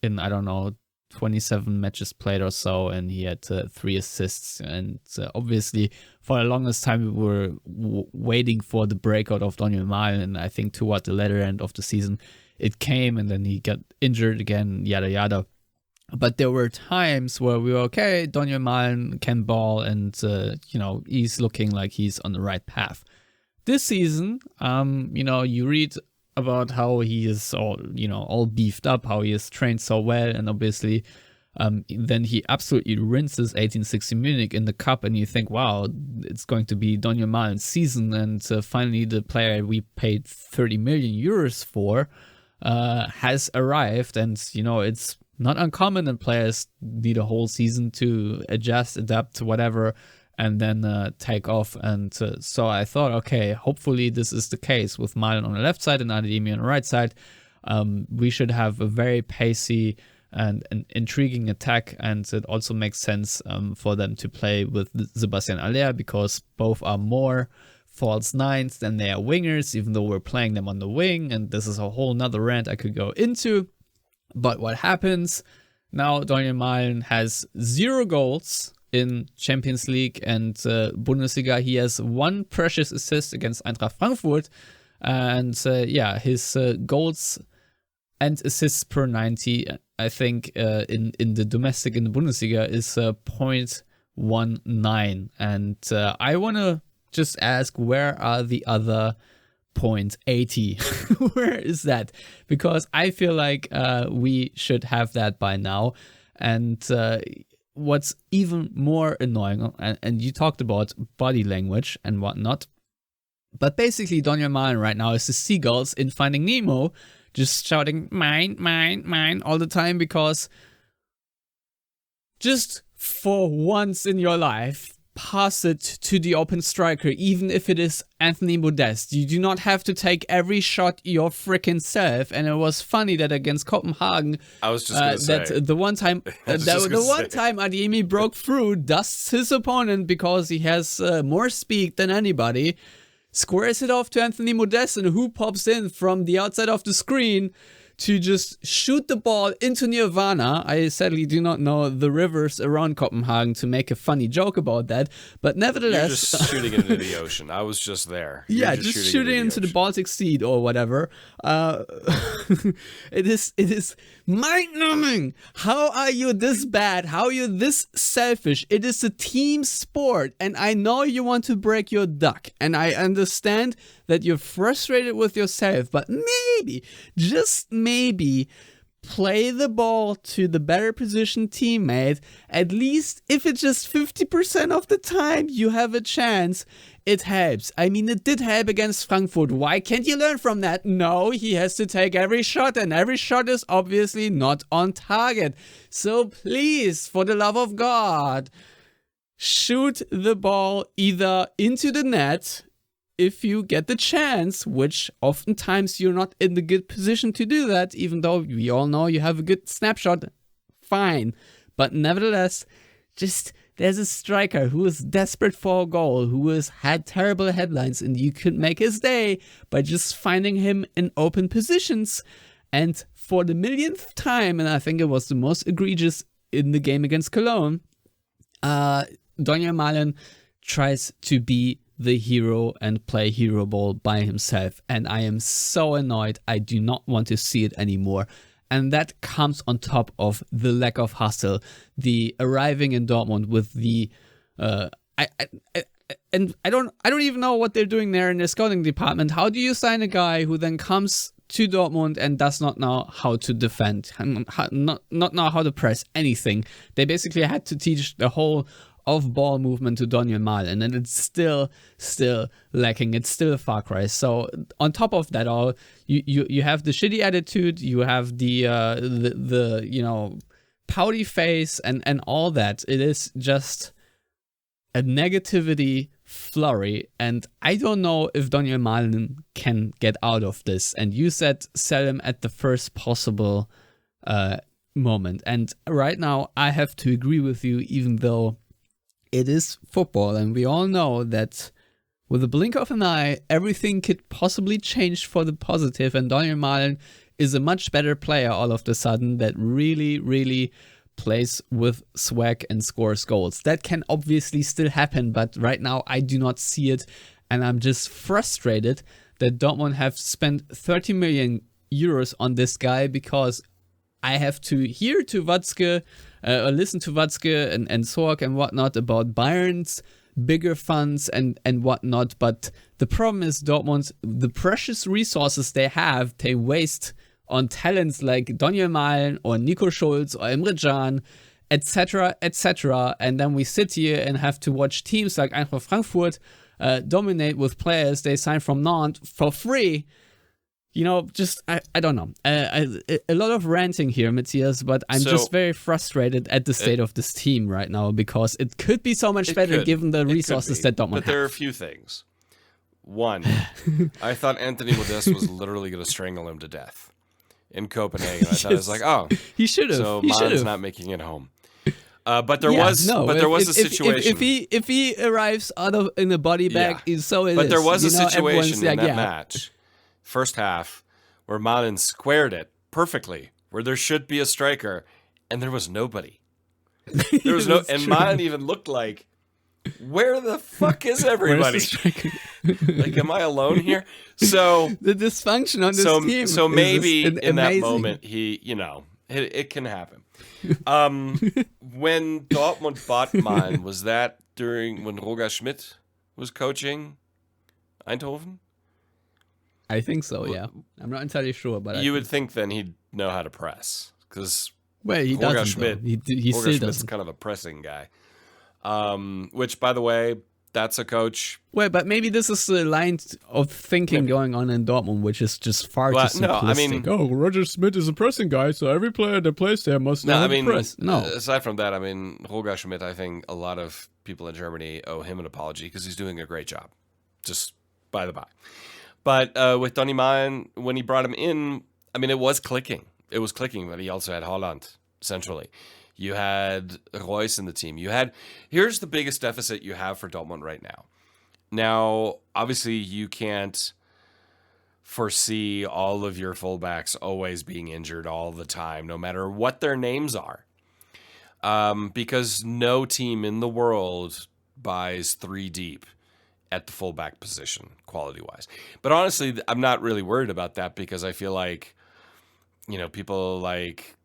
don't know, 27 matches played or so, and he had 3 assists. And obviously, for the longest time, we were waiting for the breakout of Donyell Malen, and I think toward the latter end of the season, it came, and then he got injured again, yada yada. But there were times where we were okay, Donyell Malen can ball, and he's looking like he's on the right path. This season, you read about how he is all beefed up, how he is trained so well, and obviously then he absolutely rinses 1860 Munich in the cup, and you think, wow, it's going to be Donyell Malen's season, and finally the player we paid 30 million euros for has arrived. And it's not uncommon that players need a whole season to adjust, adapt, whatever, and then take off. And so I thought, okay, hopefully this is the case with Malen on the left side and Adeyemi on the right side. We should have a very pacey and an intriguing attack, and it also makes sense for them to play with Sebastian Aller, because both are more false nines than they are wingers, even though we're playing them on the wing, and this is a whole nother rant I could go into. But what happens now, Donyell Malen has 0 goals in Champions League and Bundesliga. He has 1 precious assist against Eintracht Frankfurt, and his goals and assists per 90, I think in the domestic in the Bundesliga is 0.19. And I want to just ask, where are the other 0.80? Where is that? Because I feel like we should have that by now. And what's even more annoying, and you talked about body language and whatnot, but basically Donyell Malen right now is the seagulls in Finding Nemo, just shouting mine, mine, mine all the time, because just for once in your life, pass it to the open striker, even if it is Anthony Modeste. You do not have to take every shot your freaking self. And it was funny that against Copenhagen, I was just gonna say that the one time Adeyemi broke through, dusts his opponent because he has more speed than anybody, squares it off to Anthony Modeste, and who pops in from the outside of the screen to just shoot the ball into Nirvana. I sadly do not know the rivers around Copenhagen to make a funny joke about that, but nevertheless... You're just shooting it into the ocean. I was just there. Yeah, just shooting into the Baltic Sea or whatever. It is mind-numbing. How are you this bad? How are you this selfish? It is a team sport, and I know you want to break your duck, and I understand that you're frustrated with yourself, but maybe, just maybe, play the ball to the better positioned teammate. At least if it's just 50% of the time you have a chance, it helps. I mean, it did help against Frankfurt. Why can't you learn from that? No, he has to take every shot, and every shot is obviously not on target. So please, for the love of God, shoot the ball either into the net if you get the chance, which oftentimes you're not in the good position to do that, even though we all know you have a good snapshot, fine. But nevertheless, just there's a striker who is desperate for a goal, who has had terrible headlines, and you could make his day by just finding him in open positions. And for the millionth time, and I think it was the most egregious in the game against Cologne, Daniel Malen tries to be the hero and play hero ball by himself, and I am so annoyed. I do not want to see it anymore, and that comes on top of the lack of hustle, the arriving in Dortmund with the I don't even know what they're doing there in their scouting department. How do you sign a guy who then comes to Dortmund and does not know how to defend, not know how to press anything? They basically had to teach the whole of ball movement to Daniel Malen, and it's still lacking. It's still a far cry. So on top of that all, you have the shitty attitude, you have the you know, pouty face and all that. It is just a negativity flurry, and I don't know if Daniel Malen can get out of this. And you said sell him at the first possible moment, and right now I have to agree with you, even though it is football, and we all know that with a blink of an eye, everything could possibly change for the positive, and Daniel Malen is a much better player all of a sudden that really, really plays with swag and scores goals. That can obviously still happen, but right now I do not see it, and I'm just frustrated that Dortmund have spent 30 million euros on this guy, because I have to hear to Watzke, listen to Watzke and Sorg and whatnot about Bayern's bigger funds and whatnot. But the problem is Dortmund, the precious resources they have, they waste on talents like Daniel Malen or Nico Schulz or Emre Can, etc., etc. And then we sit here and have to watch teams like Eintracht Frankfurt dominate with players they signed from Nantes for free. You know, just, I don't know. A lot of ranting here, Matthias, but I'm just very frustrated at the state of this team right now, because it could be so much better given the resources that Dortmund have. But there are a few things. One, I thought Anthony Modeste was literally going to strangle him to death in Copenhagen. I thought it was like, oh, he should have. So Malen's not making it home. But there was a situation. If he arrives in a body bag, so it is. But there was a situation in that yeah. match, first half, where Malen squared it perfectly, where there should be a striker, and there was nobody. There was no, and Malen even looked like, where the fuck is everybody? Like, am I alone here? So the dysfunction on this team. So maybe in amazing. that moment, it can happen. When Dortmund bought Malen, was that during when Roger Schmidt was coaching Eindhoven? I think so, yeah. I'm not entirely sure, but you would think then he'd know how to press, because he Roger doesn't. Schmidt, He Roger still Schmidt's doesn't. kind of a pressing guy. Which, by the way, that's a coach. Well, but maybe this is the line of thinking going on in Dortmund, which is just far too simplistic. No, I mean, Roger Schmidt is a pressing guy, so every player that plays there must know how to press. No. Aside from that, I mean, Roger Schmidt, I think a lot of people in Germany owe him an apology, because he's doing a great job. Just by the by. But with Donny Malen, when he brought him in, I mean, it was clicking. It was clicking, but he also had Holland centrally. You had Royce in the team. Here's the biggest deficit you have for Dortmund right now. Now, obviously, you can't foresee all of your fullbacks always being injured all the time, no matter what their names are. Because no team in the world buys 3 deep at the fullback position, quality-wise. But honestly, I'm not really worried about that because I feel like, people like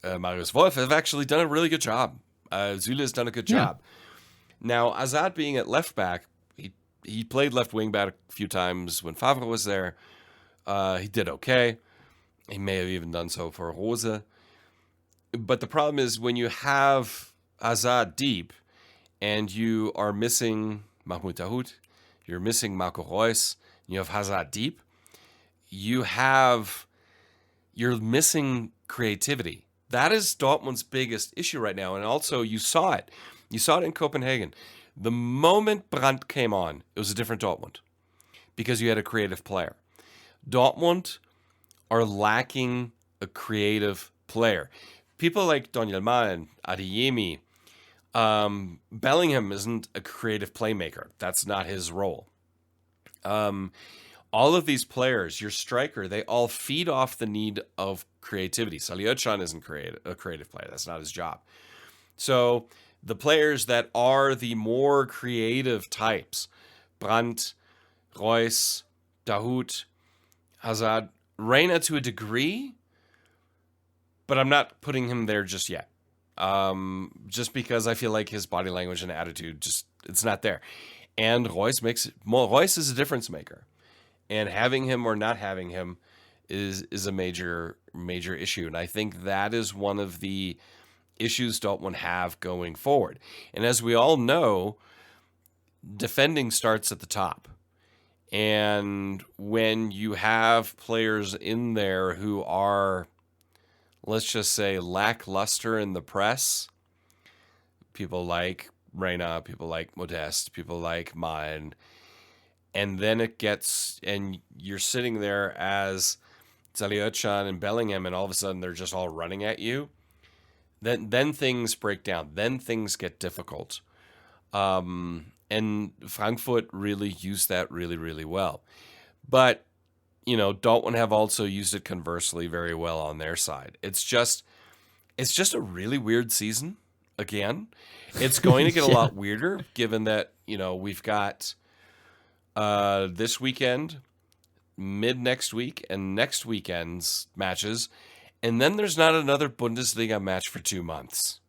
Marius Wolf have actually done a really good job. Süle has done a good job. Now, Azad being at left back, he played left wing back a few times when Favre was there. He did okay. He may have even done so for Rose. But the problem is when you have Azad deep and you are missing Mahmoud Dahoud, you're missing Marco Reus, you have Hazard deep, you're missing creativity. That is Dortmund's biggest issue right now. And also you saw it. You saw it in Copenhagen. The moment Brandt came on, it was a different Dortmund because you had a creative player. Dortmund are lacking a creative player. People like Daniel Mahlen, Adeyemi, Bellingham isn't a creative playmaker. That's not his role. All of these players, your striker, they all feed off the need of creativity. Salihochan isn't a creative player. That's not his job. So the players that are the more creative types, Brandt, Reus, Dahoud, Hazard, Reina to a degree, but I'm not putting him there just yet. Just because I feel like his body language and attitude it's not there. And Reus is a difference maker. And having him or not having him is a major issue. And I think that is one of the issues Dortmund have going forward. And as we all know, defending starts at the top. And when you have players in there who are, let's just say, lackluster in the press, people like Reina, people like Modeste, people like Mine, and then and you're sitting there as Salihochan and Bellingham, and all of a sudden they're just all running at you, then things break down. Then things get difficult. And Frankfurt really used that really, really well. But, Dortmund have also used it conversely very well on their side. It's just a really weird season, again. It's going to get a lot weirder, given that, we've got this weekend, mid next week, and next weekend's matches. And then there's not another Bundesliga match for 2 months.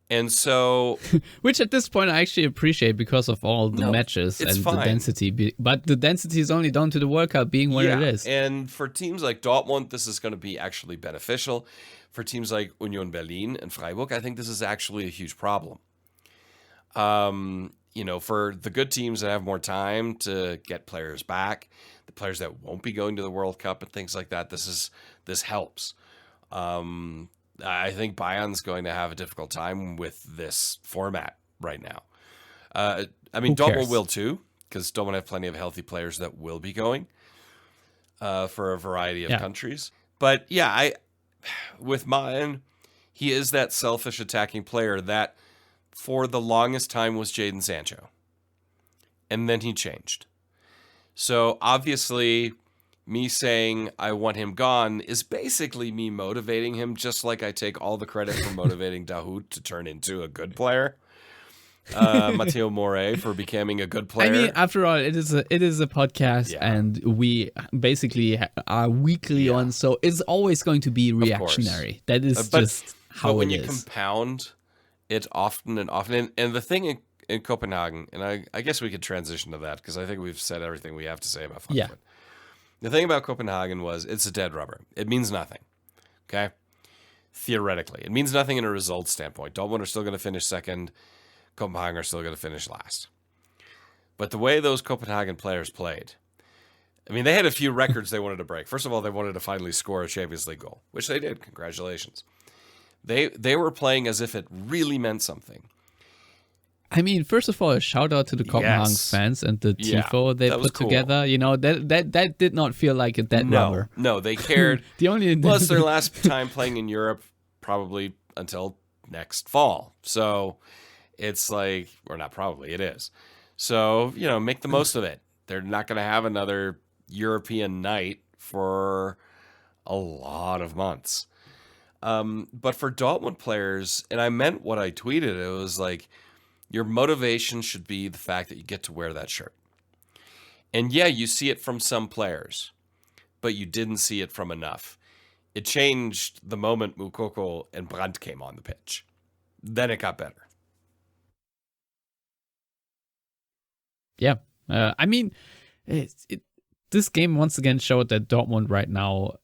And so... Which at this point I actually appreciate because of all the matches and fine. The density. But the density is only down to the World Cup being what it is. And for teams like Dortmund, this is going to be actually beneficial. For teams like Union Berlin and Freiburg, I think this is actually a huge problem. For the good teams that have more time to get players back, the players that won't be going to the World Cup and things like that, this helps. I think Bayern's going to have a difficult time with this format right now. Dortmund will too, because Dortmund have plenty of healthy players that will be going for a variety of countries. But with Maen, he is that selfish attacking player that for the longest time was Jadon Sancho. And then he changed. So obviously, me saying I want him gone is basically me motivating him, just like I take all the credit for motivating Dahoud to turn into a good player. Matteo Morey for becoming a good player. I mean, after all, it is a podcast, and we basically are weekly on, so it's always going to be reactionary. That is just how it is. But when you compound it often and often, and the thing in Copenhagen, and I guess we could transition to that because I think we've said everything we have to say about Frankfurt. Yeah. The thing about Copenhagen was it's a dead rubber. It means nothing. Okay? Theoretically. It means nothing in a results standpoint. Dortmund are still going to finish second. Copenhagen are still going to finish last. But the way those Copenhagen players played, they had a few records they wanted to break. First of all, they wanted to finally score a Champions League goal, which they did. Congratulations. They were playing as if it really meant something. First of all, a shout out to the Copenhagen fans and the tifo they put together. That did not feel like a dead rubber. No, they cared. Plus, their last time playing in Europe, probably until next fall. So it's like, or not probably, it is. So, make the most of it. They're not going to have another European night for a lot of months. But for Dortmund players, and I meant what I tweeted, it was like, your motivation should be the fact that you get to wear that shirt. And yeah, you see it from some players, but you didn't see it from enough. It changed the moment Moukoko and Brandt came on the pitch. Then it got better. Yeah. I mean, this game once again showed that Dortmund right now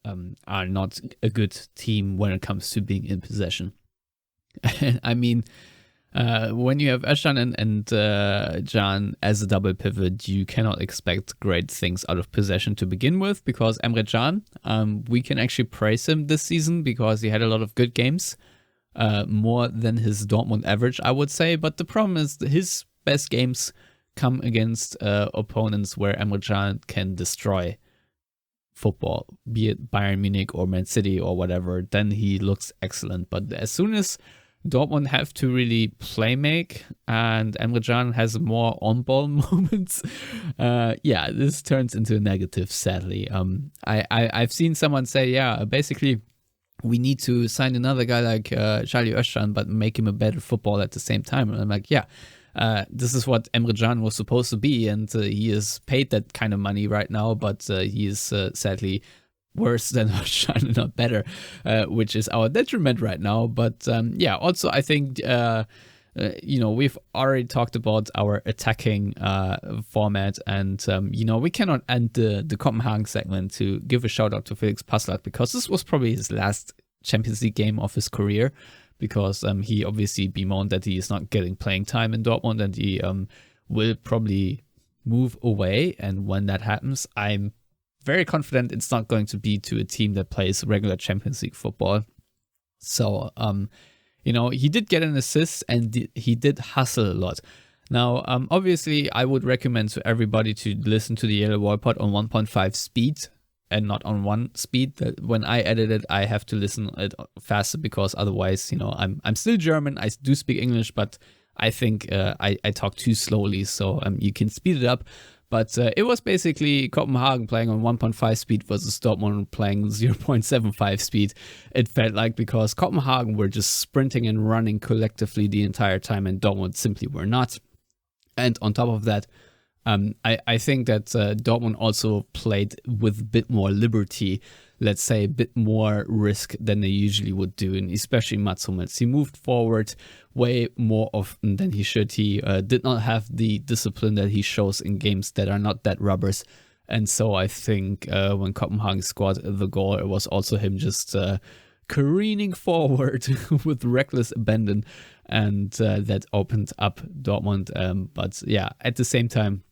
are not a good team when it comes to being in possession. I mean, when you have Özcan and Can as a double pivot, you cannot expect great things out of possession to begin with, because Emre Can, we can actually praise him this season because he had a lot of good games, more than his Dortmund average, I would say. But the problem is his best games come against opponents where Emre Can can destroy football, be it Bayern Munich or Man City or whatever. Then he looks excellent. But as soon as Dortmund have to really play make and Emre Can has more on-ball moments, this turns into a negative, sadly. I've seen someone say, basically we need to sign another guy like Charlie Özcan, but make him a better footballer at the same time. And I'm like, this is what Emre Can was supposed to be, and he is paid that kind of money right now, but he is sadly worse than Özcan, not better, which is our detriment right now. But also I think we've already talked about our attacking format, and we cannot end the Copenhagen segment to give a shout out to Felix Passlack, because this was probably his last Champions League game of his career, because he obviously bemoaned that he is not getting playing time in Dortmund, and he will probably move away. And when that happens, I'm very confident it's not going to be to a team that plays regular Champions League football. So, he did get an assist, and he did hustle a lot. Now, obviously, I would recommend to everybody to listen to the Yellowwallpod on 1.5 speed and not on 1 speed. That when I edit it, I have to listen it faster, because otherwise, I'm still German. I do speak English, but I think I talk too slowly. So you can speed it up. But it was basically Copenhagen playing on 1.5 speed versus Dortmund playing 0.75 speed. It felt like, because Copenhagen were just sprinting and running collectively the entire time, and Dortmund simply were not. And on top of that, I think that Dortmund also played with a bit more liberty, let's say a bit more risk than they usually would do, and especially Mats Hummels. He moved forward way more often than he should. He did not have the discipline that he shows in games that are not that rubbers. And so I think when Copenhagen scored the goal, it was also him just careening forward with reckless abandon, and that opened up Dortmund. But at the same time,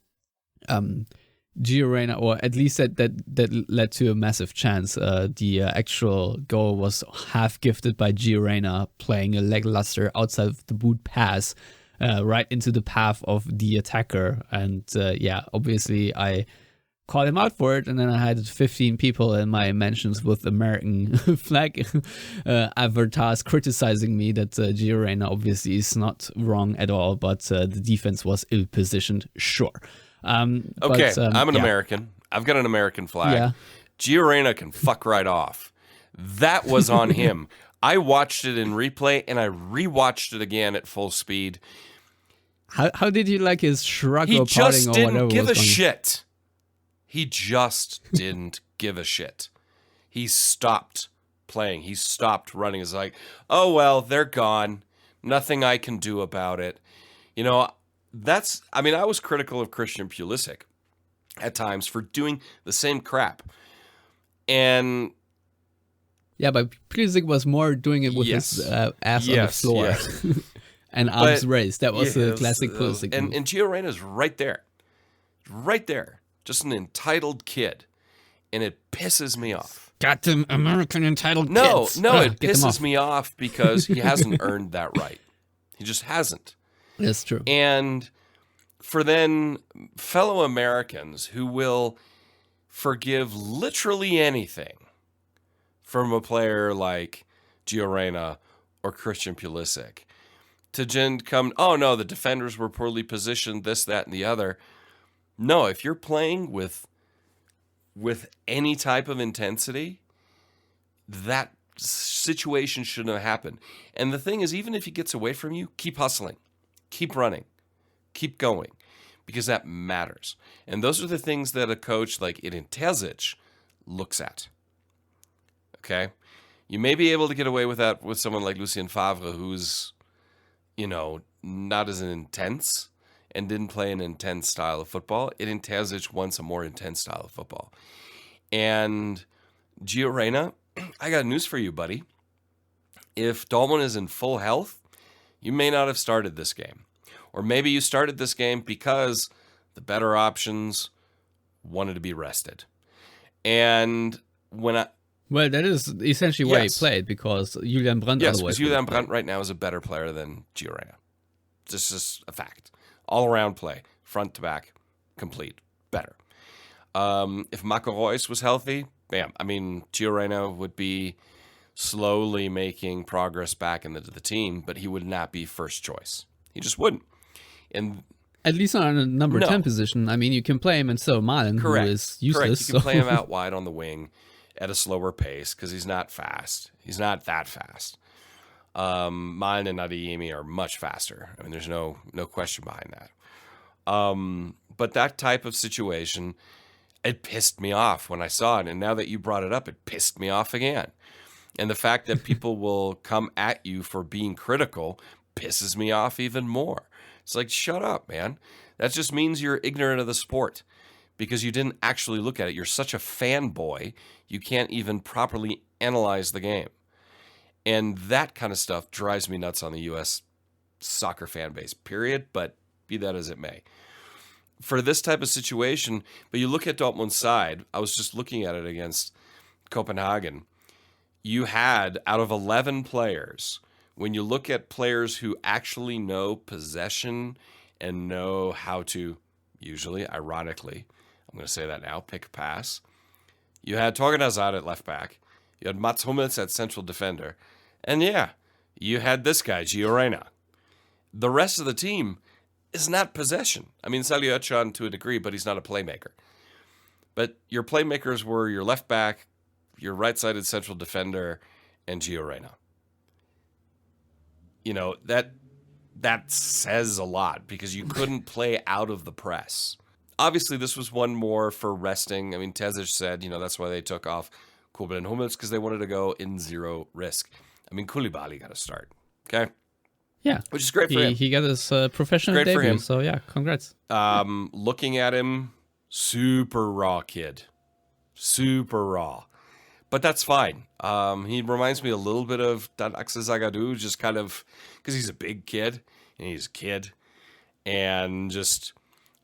Gio Reyna, or at least that led to a massive chance. The actual goal was half gifted by Gio Reyna, playing a lackluster outside of the boot pass right into the path of the attacker. And obviously I called him out for it, and then I had 15 people in my mentions with American flag avatars criticizing me that Gio Reyna obviously is not wrong at all, but the defense was ill-positioned, sure. I'm an American. I've got an American flag. Yeah. Gio Reyna can fuck right off. That was on him. I watched it in replay, and I rewatched it again at full speed. How did you like his shrug He or just pouting or didn't whatever give a was going? shit. He just didn't give a shit. He stopped playing. He stopped running. It's like, oh, well, they're gone. Nothing I can do about it. I was critical of Christian Pulisic at times for doing the same crap. And but Pulisic was more doing it with his ass on the floor and arms raised. That was the classic Pulisic move. And Gio Reyna's right there. Right there. Just an entitled kid. And it pisses me off. Got them American entitled kids. No, it pisses me off because he hasn't earned that right. He just hasn't. That's true. And for then fellow Americans who will forgive literally anything from a player like Gio Reyna or Christian Pulisic to come, oh no, the defenders were poorly positioned, this, that, and the other. No, if you're playing with with any type of intensity, that situation shouldn't have happened. And the thing is, even if he gets away from you, keep hustling, keep running, keep going, because that matters. And those are the things that a coach like Edin Terzic looks at. Okay? You may be able to get away with that with someone like Lucien Favre, who's, not as intense and didn't play an intense style of football. Edin Terzic wants a more intense style of football. And Gio Reyna, I got news for you, buddy. If Dortmund is in full health, you may not have started this game. Or maybe you started this game because the better options wanted to be rested. And well, that is essentially why he played, because Julian Brandt. Yes, because Julian Brandt right now is a better player than Gio Reyna. This is a fact. All-around play, front to back, complete, better. If Marco Reus was healthy, bam. I mean, Gio Reyna would be slowly making progress back into the team, but he would not be first choice. He just wouldn't. And at least not in a number 10 position. I mean, you can play him in Malen, who is useless. Correct. You can play him out wide on the wing at a slower pace because he's not fast. He's not that fast. Malen and Adeyemi are much faster. I mean, there's no question behind that. But that type of situation, it pissed me off when I saw it. And now that you brought it up, it pissed me off again. And the fact that people will come at you for being critical pisses me off even more. It's like, shut up, man. That just means you're ignorant of the sport because you didn't actually look at it. You're such a fanboy, you can't even properly analyze the game. And that kind of stuff drives me nuts on the U.S. soccer fan base, period, but be that as it may. For this type of situation, but you look at Dortmund's side, I was just looking at it against Copenhagen. You had, out of 11 players, when you look at players who actually know possession and know how to, usually, ironically, I'm going to say that now, pick a pass. You had Torgan Hazard at left back. You had Mats Hummels at central defender. And you had this guy, Gio Reyna. The rest of the team is not possession. I mean, Salih Özcan to a degree, but he's not a playmaker. But your playmakers were your left back, your right-sided central defender, and Gio Reyna. That says a lot because you couldn't play out of the press. Obviously, this was one more for resting. I mean, Terzic said, that's why they took off Kobel and Hummels, because they wanted to go in zero risk. I mean, Koulibaly got to start, okay? Yeah. Which is great for him. He got his professional debut, so congrats. Looking at him, super raw kid. Super raw. But that's fine. He reminds me a little bit of Dan Axel Zagadou, just kind of, because he's a big kid, and he's a kid, and just,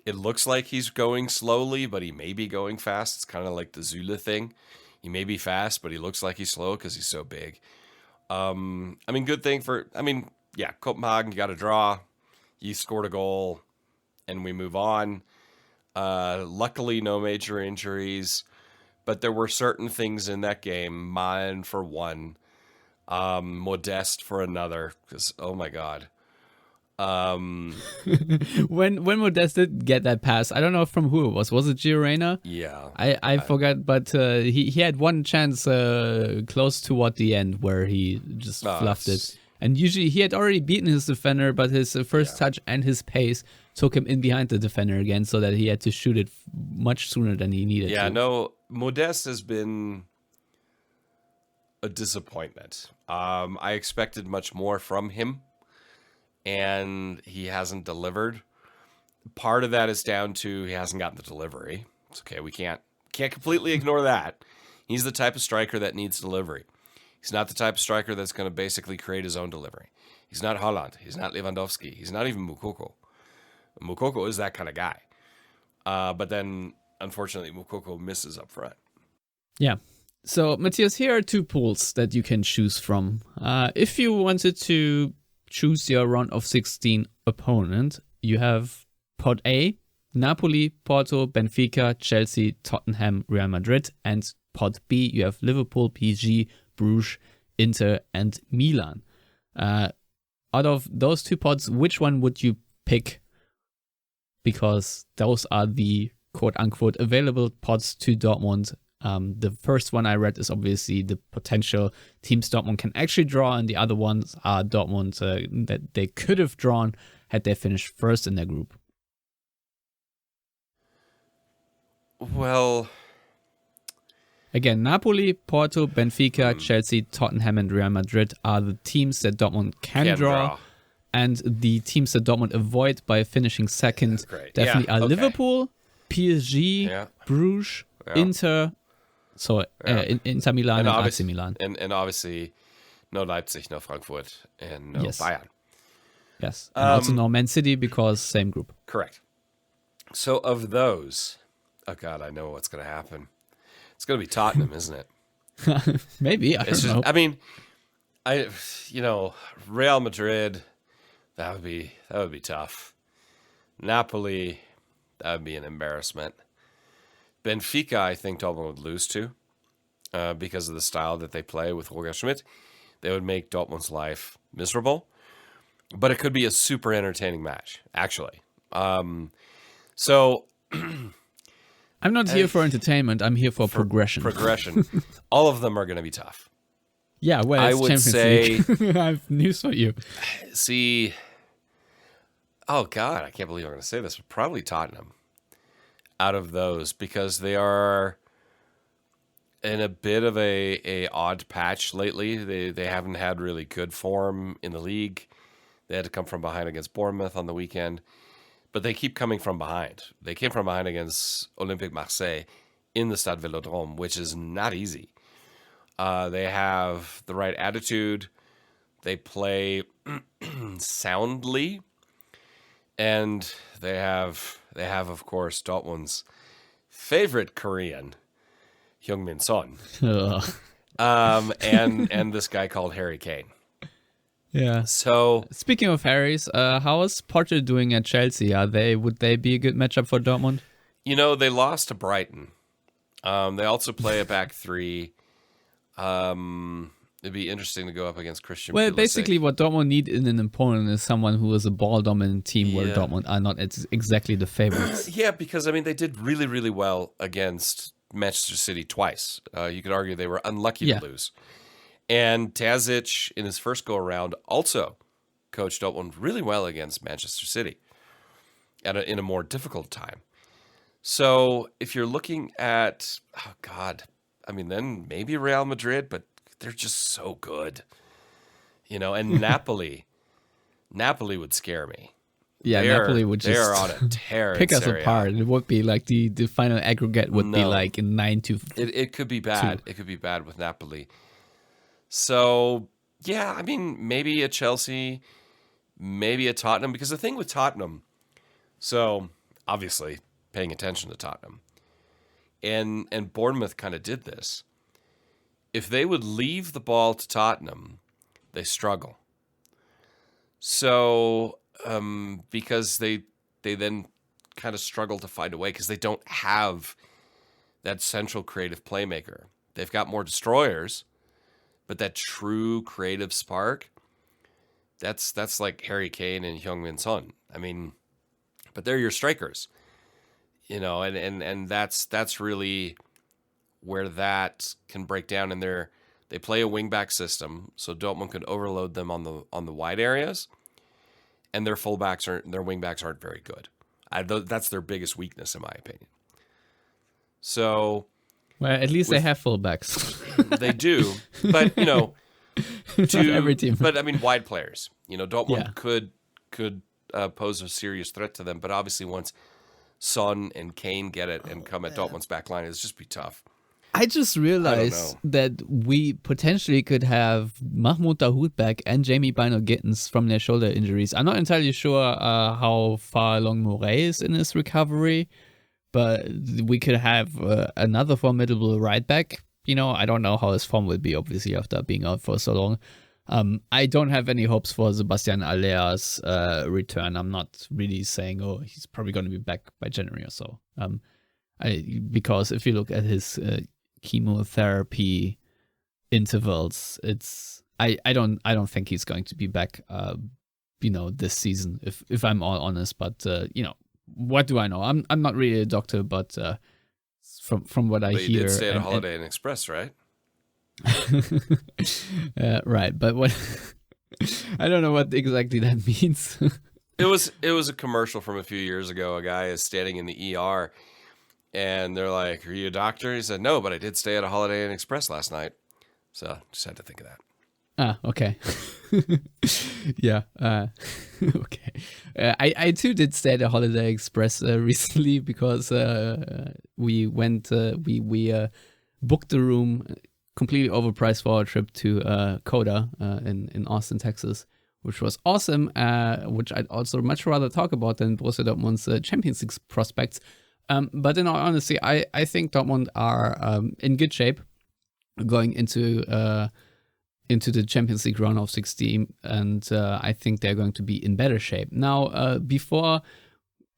it looks like he's going slowly, but he may be going fast. It's kind of like the Zula thing. He may be fast, but he looks like he's slow because he's so big. Good thing Copenhagen, you got a draw. You scored a goal, and we move on. Luckily, no major injuries. But there were certain things in that game, Malen for one, Modeste for another, because, oh my God. When Modeste did get that pass, I don't know from who it was. Was it Gio Reyna? Yeah. I forgot, but he had one chance close toward the end where he just fluffed it. And usually he had already beaten his defender, but his first touch and his pace took him in behind the defender again, so that he had to shoot it much sooner than he needed to. Yeah, no, Modeste has been a disappointment. I expected much more from him, and he hasn't delivered. Part of that is down to he hasn't gotten the delivery. It's okay, we can't completely ignore that. He's the type of striker that needs delivery. He's not the type of striker that's going to basically create his own delivery. He's not Haaland. He's not Lewandowski. He's not even Moukoko. Moukoko is that kind of guy. But then, unfortunately, Moukoko misses up front. Yeah. So, Matthias, here are two pools that you can choose from. If you wanted to choose your round of 16 opponent, you have Pot A, Napoli, Porto, Benfica, Chelsea, Tottenham, Real Madrid. And Pot B, you have Liverpool, PSG, Bruges, Inter, and Milan. Out of those two pots, which one would you pick? Because those are the quote-unquote available pods to Dortmund. The first one I read is obviously the potential teams Dortmund can actually draw, and the other ones are Dortmund that they could have drawn had they finished first in their group. Well, again, Napoli, Porto, Benfica, Chelsea, Tottenham, and Real Madrid are the teams that Dortmund can draw. And the teams that Dortmund avoid by finishing second definitely are Liverpool, PSG, Bruges, Inter, Inter Milan and AC Milan. And obviously no Leipzig, no Frankfurt, and no Bayern. Yes, and also no Man City because same group. Correct. So of those, oh God, I know what's going to happen. It's going to be Tottenham, isn't it? Maybe, I don't know. I mean, Real Madrid, that would be tough. Napoli, that would be an embarrassment. Benfica, I think Dortmund would lose to because of the style that they play with Roger Schmidt. They would make Dortmund's life miserable. But it could be a super entertaining match, actually. So I'm not here for entertainment. I'm here for progression. All of them are going to be tough. Yeah, well, it's I would Champions say, League. I have news for you. See, oh God, I can't believe I'm going to say this, but probably Tottenham out of those because they are in a bit of a odd patch lately. They haven't had really good form in the league. They had to come from behind against Bournemouth on the weekend, but they keep coming from behind. They came from behind against Olympique Marseille in the Stade Vélodrome, which is not easy. They have the right attitude. They play soundly, and they have, of course, Dortmund's favorite Korean, Heung-min Son, and this guy called Harry Kane. Yeah. So speaking of Harry's, how is Porto doing at Chelsea? Would they be a good matchup for Dortmund? They lost to Brighton. They also play a back three. It'd be interesting to go up against Christian Pulisic. Basically what Dortmund need in an opponent is someone who is a ball-dominant team where Dortmund are not exactly the favorites. Yeah, because, they did really, really well against Manchester City twice. You could argue they were unlucky to lose. And Terzic, in his first go-around, also coached Dortmund really well against Manchester City in a more difficult time. So if you're looking at, then maybe Real Madrid, but they're just so good. And Napoli would scare me. Yeah, Napoli would just they're on a tear. pick us apart. It would be like the final aggregate would be like 9-2. It could be bad. It could be bad with Napoli. So, maybe a Chelsea, maybe a Tottenham. Because the thing with Tottenham, so obviously paying attention to Tottenham, and Bournemouth kind of did this. If they would leave the ball to Tottenham, they struggle. So, because they then kind of struggle to find a way because they don't have that central creative playmaker. They've got more destroyers. But that true creative spark, that's like Harry Kane and Heung-min Son. But they're your strikers, and that's really where that can break down. And they play a wingback system, so Dortmund could overload them on the wide areas, and their wingbacks aren't very good. That's their biggest weakness, in my opinion. So. Well, at least they have fullbacks. They do, but every team. But wide players. Dortmund could pose a serious threat to them, but obviously once Son and Kane get it and come at Dortmund's back line, it's just be tough. I just realized that we potentially could have Mahmoud Dahoud back and Jamie Bynoe-Gittens from their shoulder injuries. I'm not entirely sure how far along Moret is in his recovery. But we could have another formidable right back. I don't know how his form will be, obviously, after being out for so long. I don't have any hopes for Sebastian Aller's return. I'm not really saying, he's probably going to be back by January or so. Because if you look at his chemotherapy intervals, I don't think he's going to be back, this season, if I'm all honest. But, what do I know? I'm not really a doctor, but from what I But you hear, did stay at a Holiday Inn Express, right? right? But what I don't know what exactly that means. It was a commercial from a few years ago. A guy is standing in the ER, and they're like, "Are you a doctor?" He said, "No, but I did stay at a Holiday Inn Express last night." So just had to think of that. Okay. Yeah. Okay. I too did stay at a Holiday Express recently because we went. We booked a room completely overpriced for our trip to Coda in Austin, Texas, which was awesome. Which I'd also much rather talk about than Borussia Dortmund's Champions League prospects. But in all honesty, I think Dortmund are in good shape going into the Champions League round of 16, and I think they're going to be in better shape. Now, before,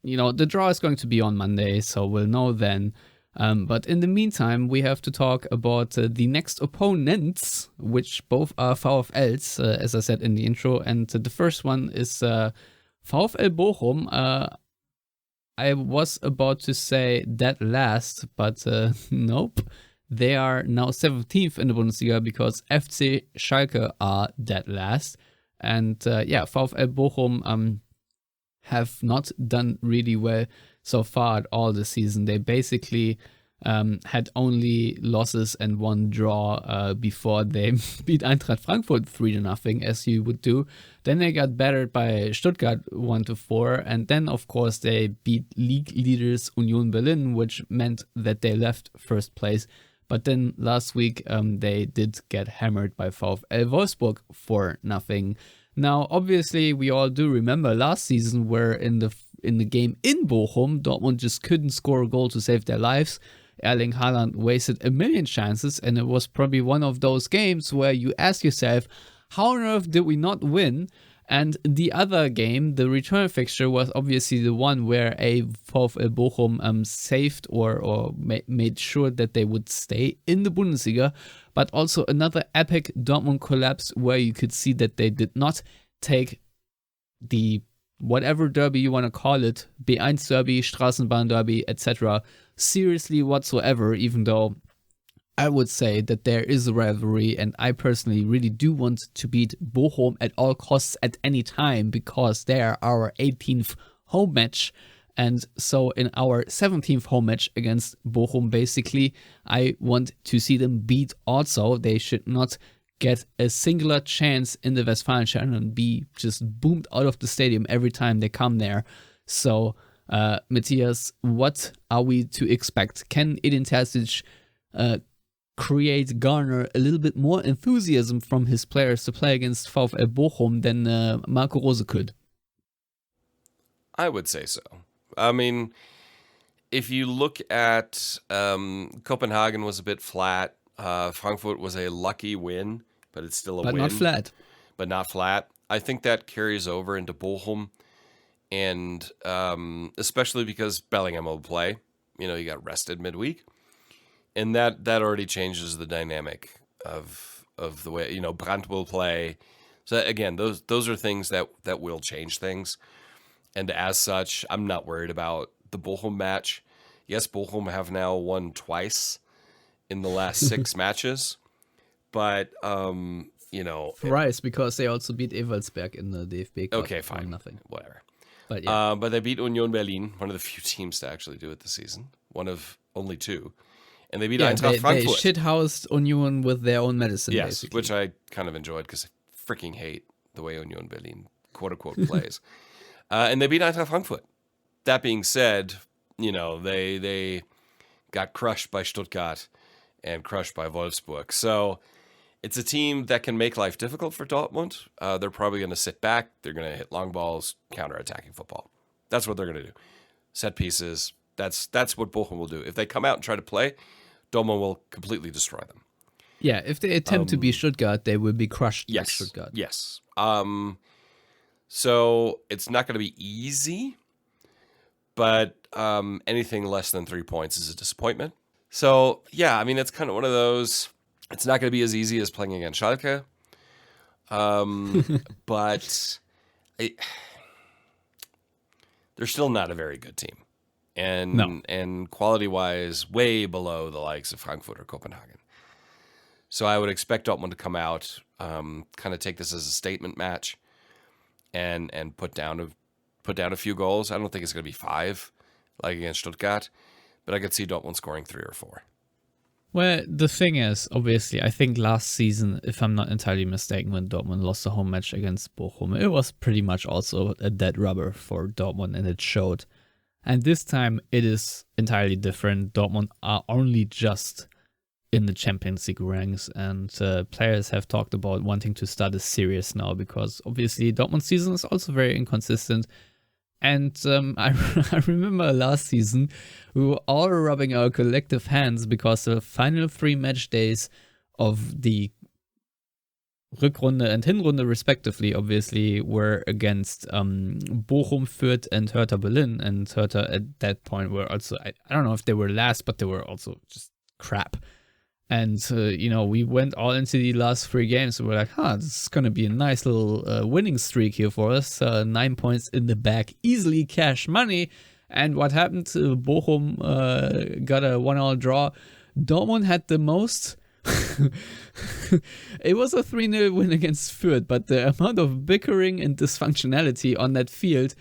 the draw is going to be on Monday, so we'll know then. But in the meantime, we have to talk about the next opponents, which both are VfLs, as I said in the intro, and the first one is VfL Bochum. I was about to say that last, but nope. They are now 17th in the Bundesliga because FC Schalke are dead last. And VfL Bochum have not done really well so far at all this season. They basically had only losses and one draw before they beat Eintracht Frankfurt 3-0, as you would do. Then they got battered by Stuttgart 1-4, and then of course they beat league leaders Union Berlin, which meant that they left first place. But then last week they did get hammered by VfL Wolfsburg 4-0. Now, obviously, we all do remember last season where in the game in Bochum, Dortmund just couldn't score a goal to save their lives. Erling Haaland wasted a million chances, and it was probably one of those games where you ask yourself, how on earth did we not win? And the other game, the return fixture, was obviously the one where a VfL Bochum saved or made sure that they would stay in the Bundesliga, but also another epic Dortmund collapse where you could see that they did not take the whatever derby you want to call it, B1 derby, Straßenbahn derby, etc., seriously whatsoever, even though I would say that there is a rivalry, and I personally really do want to beat Bochum at all costs at any time because they are our 18th home match. And so in our 17th home match against Bochum, basically, I want to see them beat also. They should not get a singular chance in the Westfalenstadion and be just boomed out of the stadium every time they come there. So, Matthias, what are we to expect? Can Edin Terzic garner a little bit more enthusiasm from his players to play against VfL Bochum than Marco Rose could? I would say so. I mean, if you look at Copenhagen was a bit flat. Frankfurt was a lucky win, but it's still a win. But not flat. But not flat. I think that carries over into Bochum, and especially because Bellingham will play. He got rested midweek. And that already changes the dynamic of the way, Brandt will play. So again, those are things that will change things. And as such, I'm not worried about the Bochum match. Yes, Bochum have now won twice in the last 6 matches. But, Thrice, because they also beat Ewelsberg in the DFB Cup. Okay, fine. Nothing. Whatever. But yeah. But they beat Union Berlin, one of the few teams to actually do it this season. One of only 2. And they beat Eintracht Frankfurt. They shithoused Union with their own medicine, yes, basically. Which I kind of enjoyed because I freaking hate the way Union Berlin, quote-unquote, plays. And they beat Eintracht Frankfurt. That being said, they got crushed by Stuttgart and crushed by Wolfsburg. So it's a team that can make life difficult for Dortmund. They're probably going to sit back. They're going to hit long balls, counter-attacking football. That's what they're going to do. Set pieces. That's what Bochum will do. If they come out and try to play, Dortmund will completely destroy them. Yeah, if they attempt to be Stuttgart, they will be crushed by Stuttgart. Yes. So it's not going to be easy, but anything less than 3 points is a disappointment. So, yeah, I mean, it's kind of one of those, it's not going to be as easy as playing against Schalke, but they're still not a very good team. And No. and quality-wise, way below the likes of Frankfurt or Copenhagen. So I would expect Dortmund to come out, kind of take this as a statement match, and put down a few goals. I don't think it's going to be 5, like against Stuttgart, but I could see Dortmund scoring 3 or 4. Well, the thing is, obviously, I think last season, if I'm not entirely mistaken, when Dortmund lost the home match against Bochum, it was pretty much also a dead rubber for Dortmund, and it showed. And this time, it is entirely different. Dortmund are only just in the Champions League ranks, and players have talked about wanting to start a series now, because obviously Dortmund's season is also very inconsistent. And I remember last season, we were all rubbing our collective hands because the final 3 match days of the Rückrunde and Hinrunde respectively, obviously, were against Bochum, Fürth, and Hertha Berlin. And Hertha at that point were also, I don't know if they were last, but they were also just crap. And, we went all into the last 3 games. And we're like, this is going to be a nice little winning streak here for us. 9 points in the bag, easily cash money. And what happened? Bochum got a 1-1 draw. Dortmund had the most. It was a 3-0 win against Fürth, but the amount of bickering and dysfunctionality on that field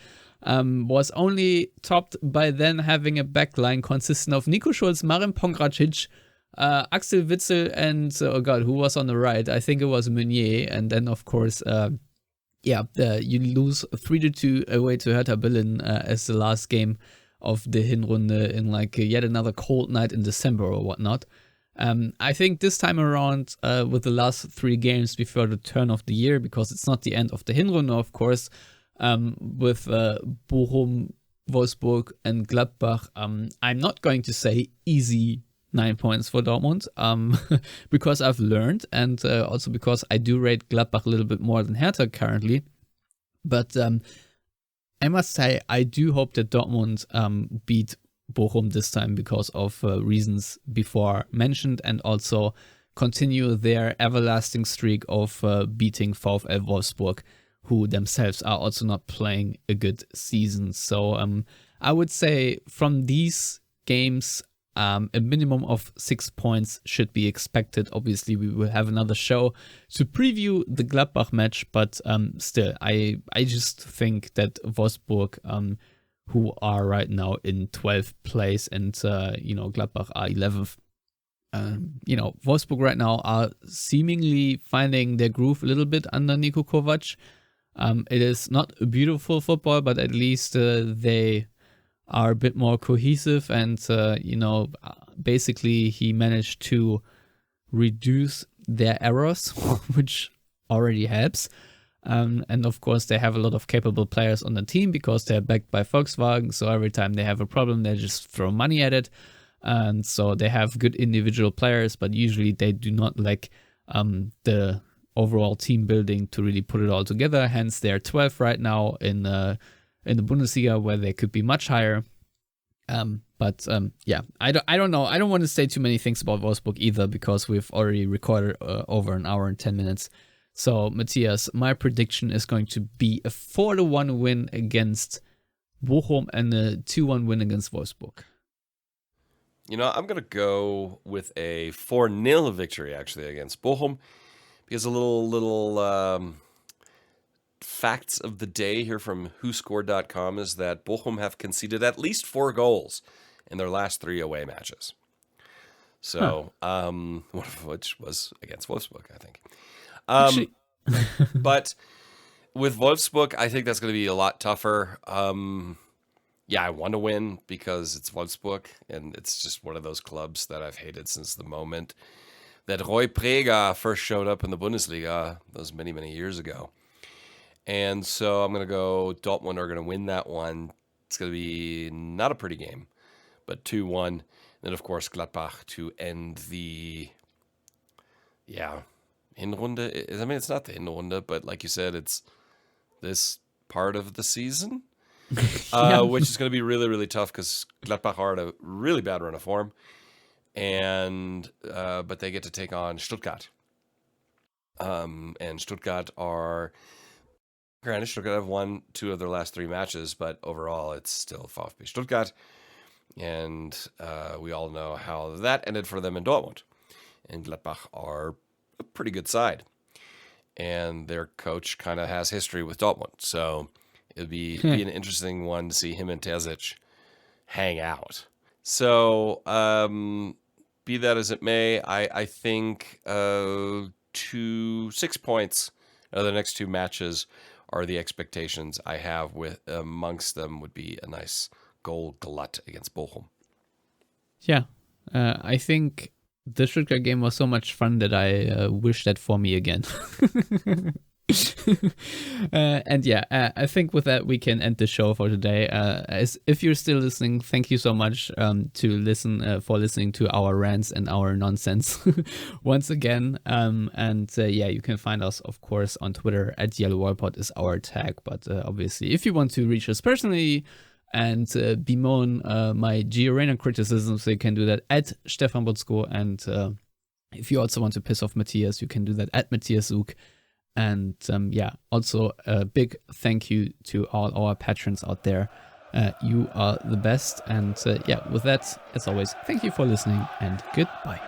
was only topped by then having a backline consisting of Nico Schulz, Marin Pongracic, Axel Witsel, and who was on the right? I think it was Meunier. And then, of course, you lose 3-2 away to Hertha Berlin as the last game of the Hinrunde in yet another cold night in December or whatnot. I think this time around, with the last 3 games before the turn of the year, because it's not the end of the Hinrunde, of course, with Bochum, Wolfsburg, and Gladbach, I'm not going to say easy 9 points for Dortmund, because I've learned, and also because I do rate Gladbach a little bit more than Hertha currently. But I must say, I do hope that Dortmund beat Bochum this time because of reasons before mentioned, and also continue their everlasting streak of beating VfL Wolfsburg, who themselves are also not playing a good season. So I would say from these games, a minimum of 6 points should be expected. Obviously, we will have another show to preview the Gladbach match, but still, I just think that Wolfsburg, who are right now in 12th place, and Gladbach are 11th. Wolfsburg right now are seemingly finding their groove a little bit under Niko Kovac. It is not a beautiful football, but at least they are a bit more cohesive, and basically he managed to reduce their errors, which already helps. And of course, they have a lot of capable players on the team because they're backed by Volkswagen. So every time they have a problem, they just throw money at it. And so they have good individual players, but usually they do not like the overall team building to really put it all together. Hence, they're 12th right now in the Bundesliga, where they could be much higher. I don't know. I don't want to say too many things about Wolfsburg either, because we've already recorded over an hour and 10 minutes. So, Matthias, my prediction is going to be a 4-1 win against Bochum and a 2-1 win against Wolfsburg. I'm going to go with a 4-0 victory, actually, against Bochum, because a little facts of the day here from WhoScored.com is that Bochum have conceded at least 4 goals in their last 3 away matches. So, one of which was against Wolfsburg, I think. But with Wolfsburg, I think that's going to be a lot tougher. I want to win because it's Wolfsburg, and it's just one of those clubs that I've hated since the moment that Roy Prega first showed up in the Bundesliga. That was many, many years ago. And so I'm going to go Dortmund are going to win that one. It's going to be not a pretty game, but 2-1. And then, of course, Gladbach to end the, Hinrunde. I mean, it's not the Hinrunde, but like you said, it's this part of the season, which is going to be really, really tough because Gladbach are in a really bad run of form, and but they get to take on Stuttgart. And Stuttgart are Granted, Stuttgart have won 2 of their last 3 matches, but overall it's still VfB Stuttgart. And we all know how that ended for them in Dortmund. And Gladbach are a pretty good side. And their coach kind of has history with Dortmund. So it'd be an interesting one to see him and Terzic hang out. So be that as it may, I think 6 points out of the next 2 matches are the expectations I have. With amongst them would be a nice goal glut against Bochum. Yeah, I think the Stuttgart game was so much fun that I wish that for me again. And yeah, I think with that we can end the show for today. If you're still listening, thank you so much for listening to our rants and our nonsense once again. Yeah, you can find us, of course, on Twitter at Yellowwallpod is our tag. But obviously, if you want to reach us personally and bemoan my Giorena criticisms, you can do that at Stefan Butzko. And if you also want to piss off Matthias, you can do that at Matthias Zug. And yeah, also a big thank you to all our patrons out there. You are the best. And yeah, with that, as always, thank you for listening and goodbye.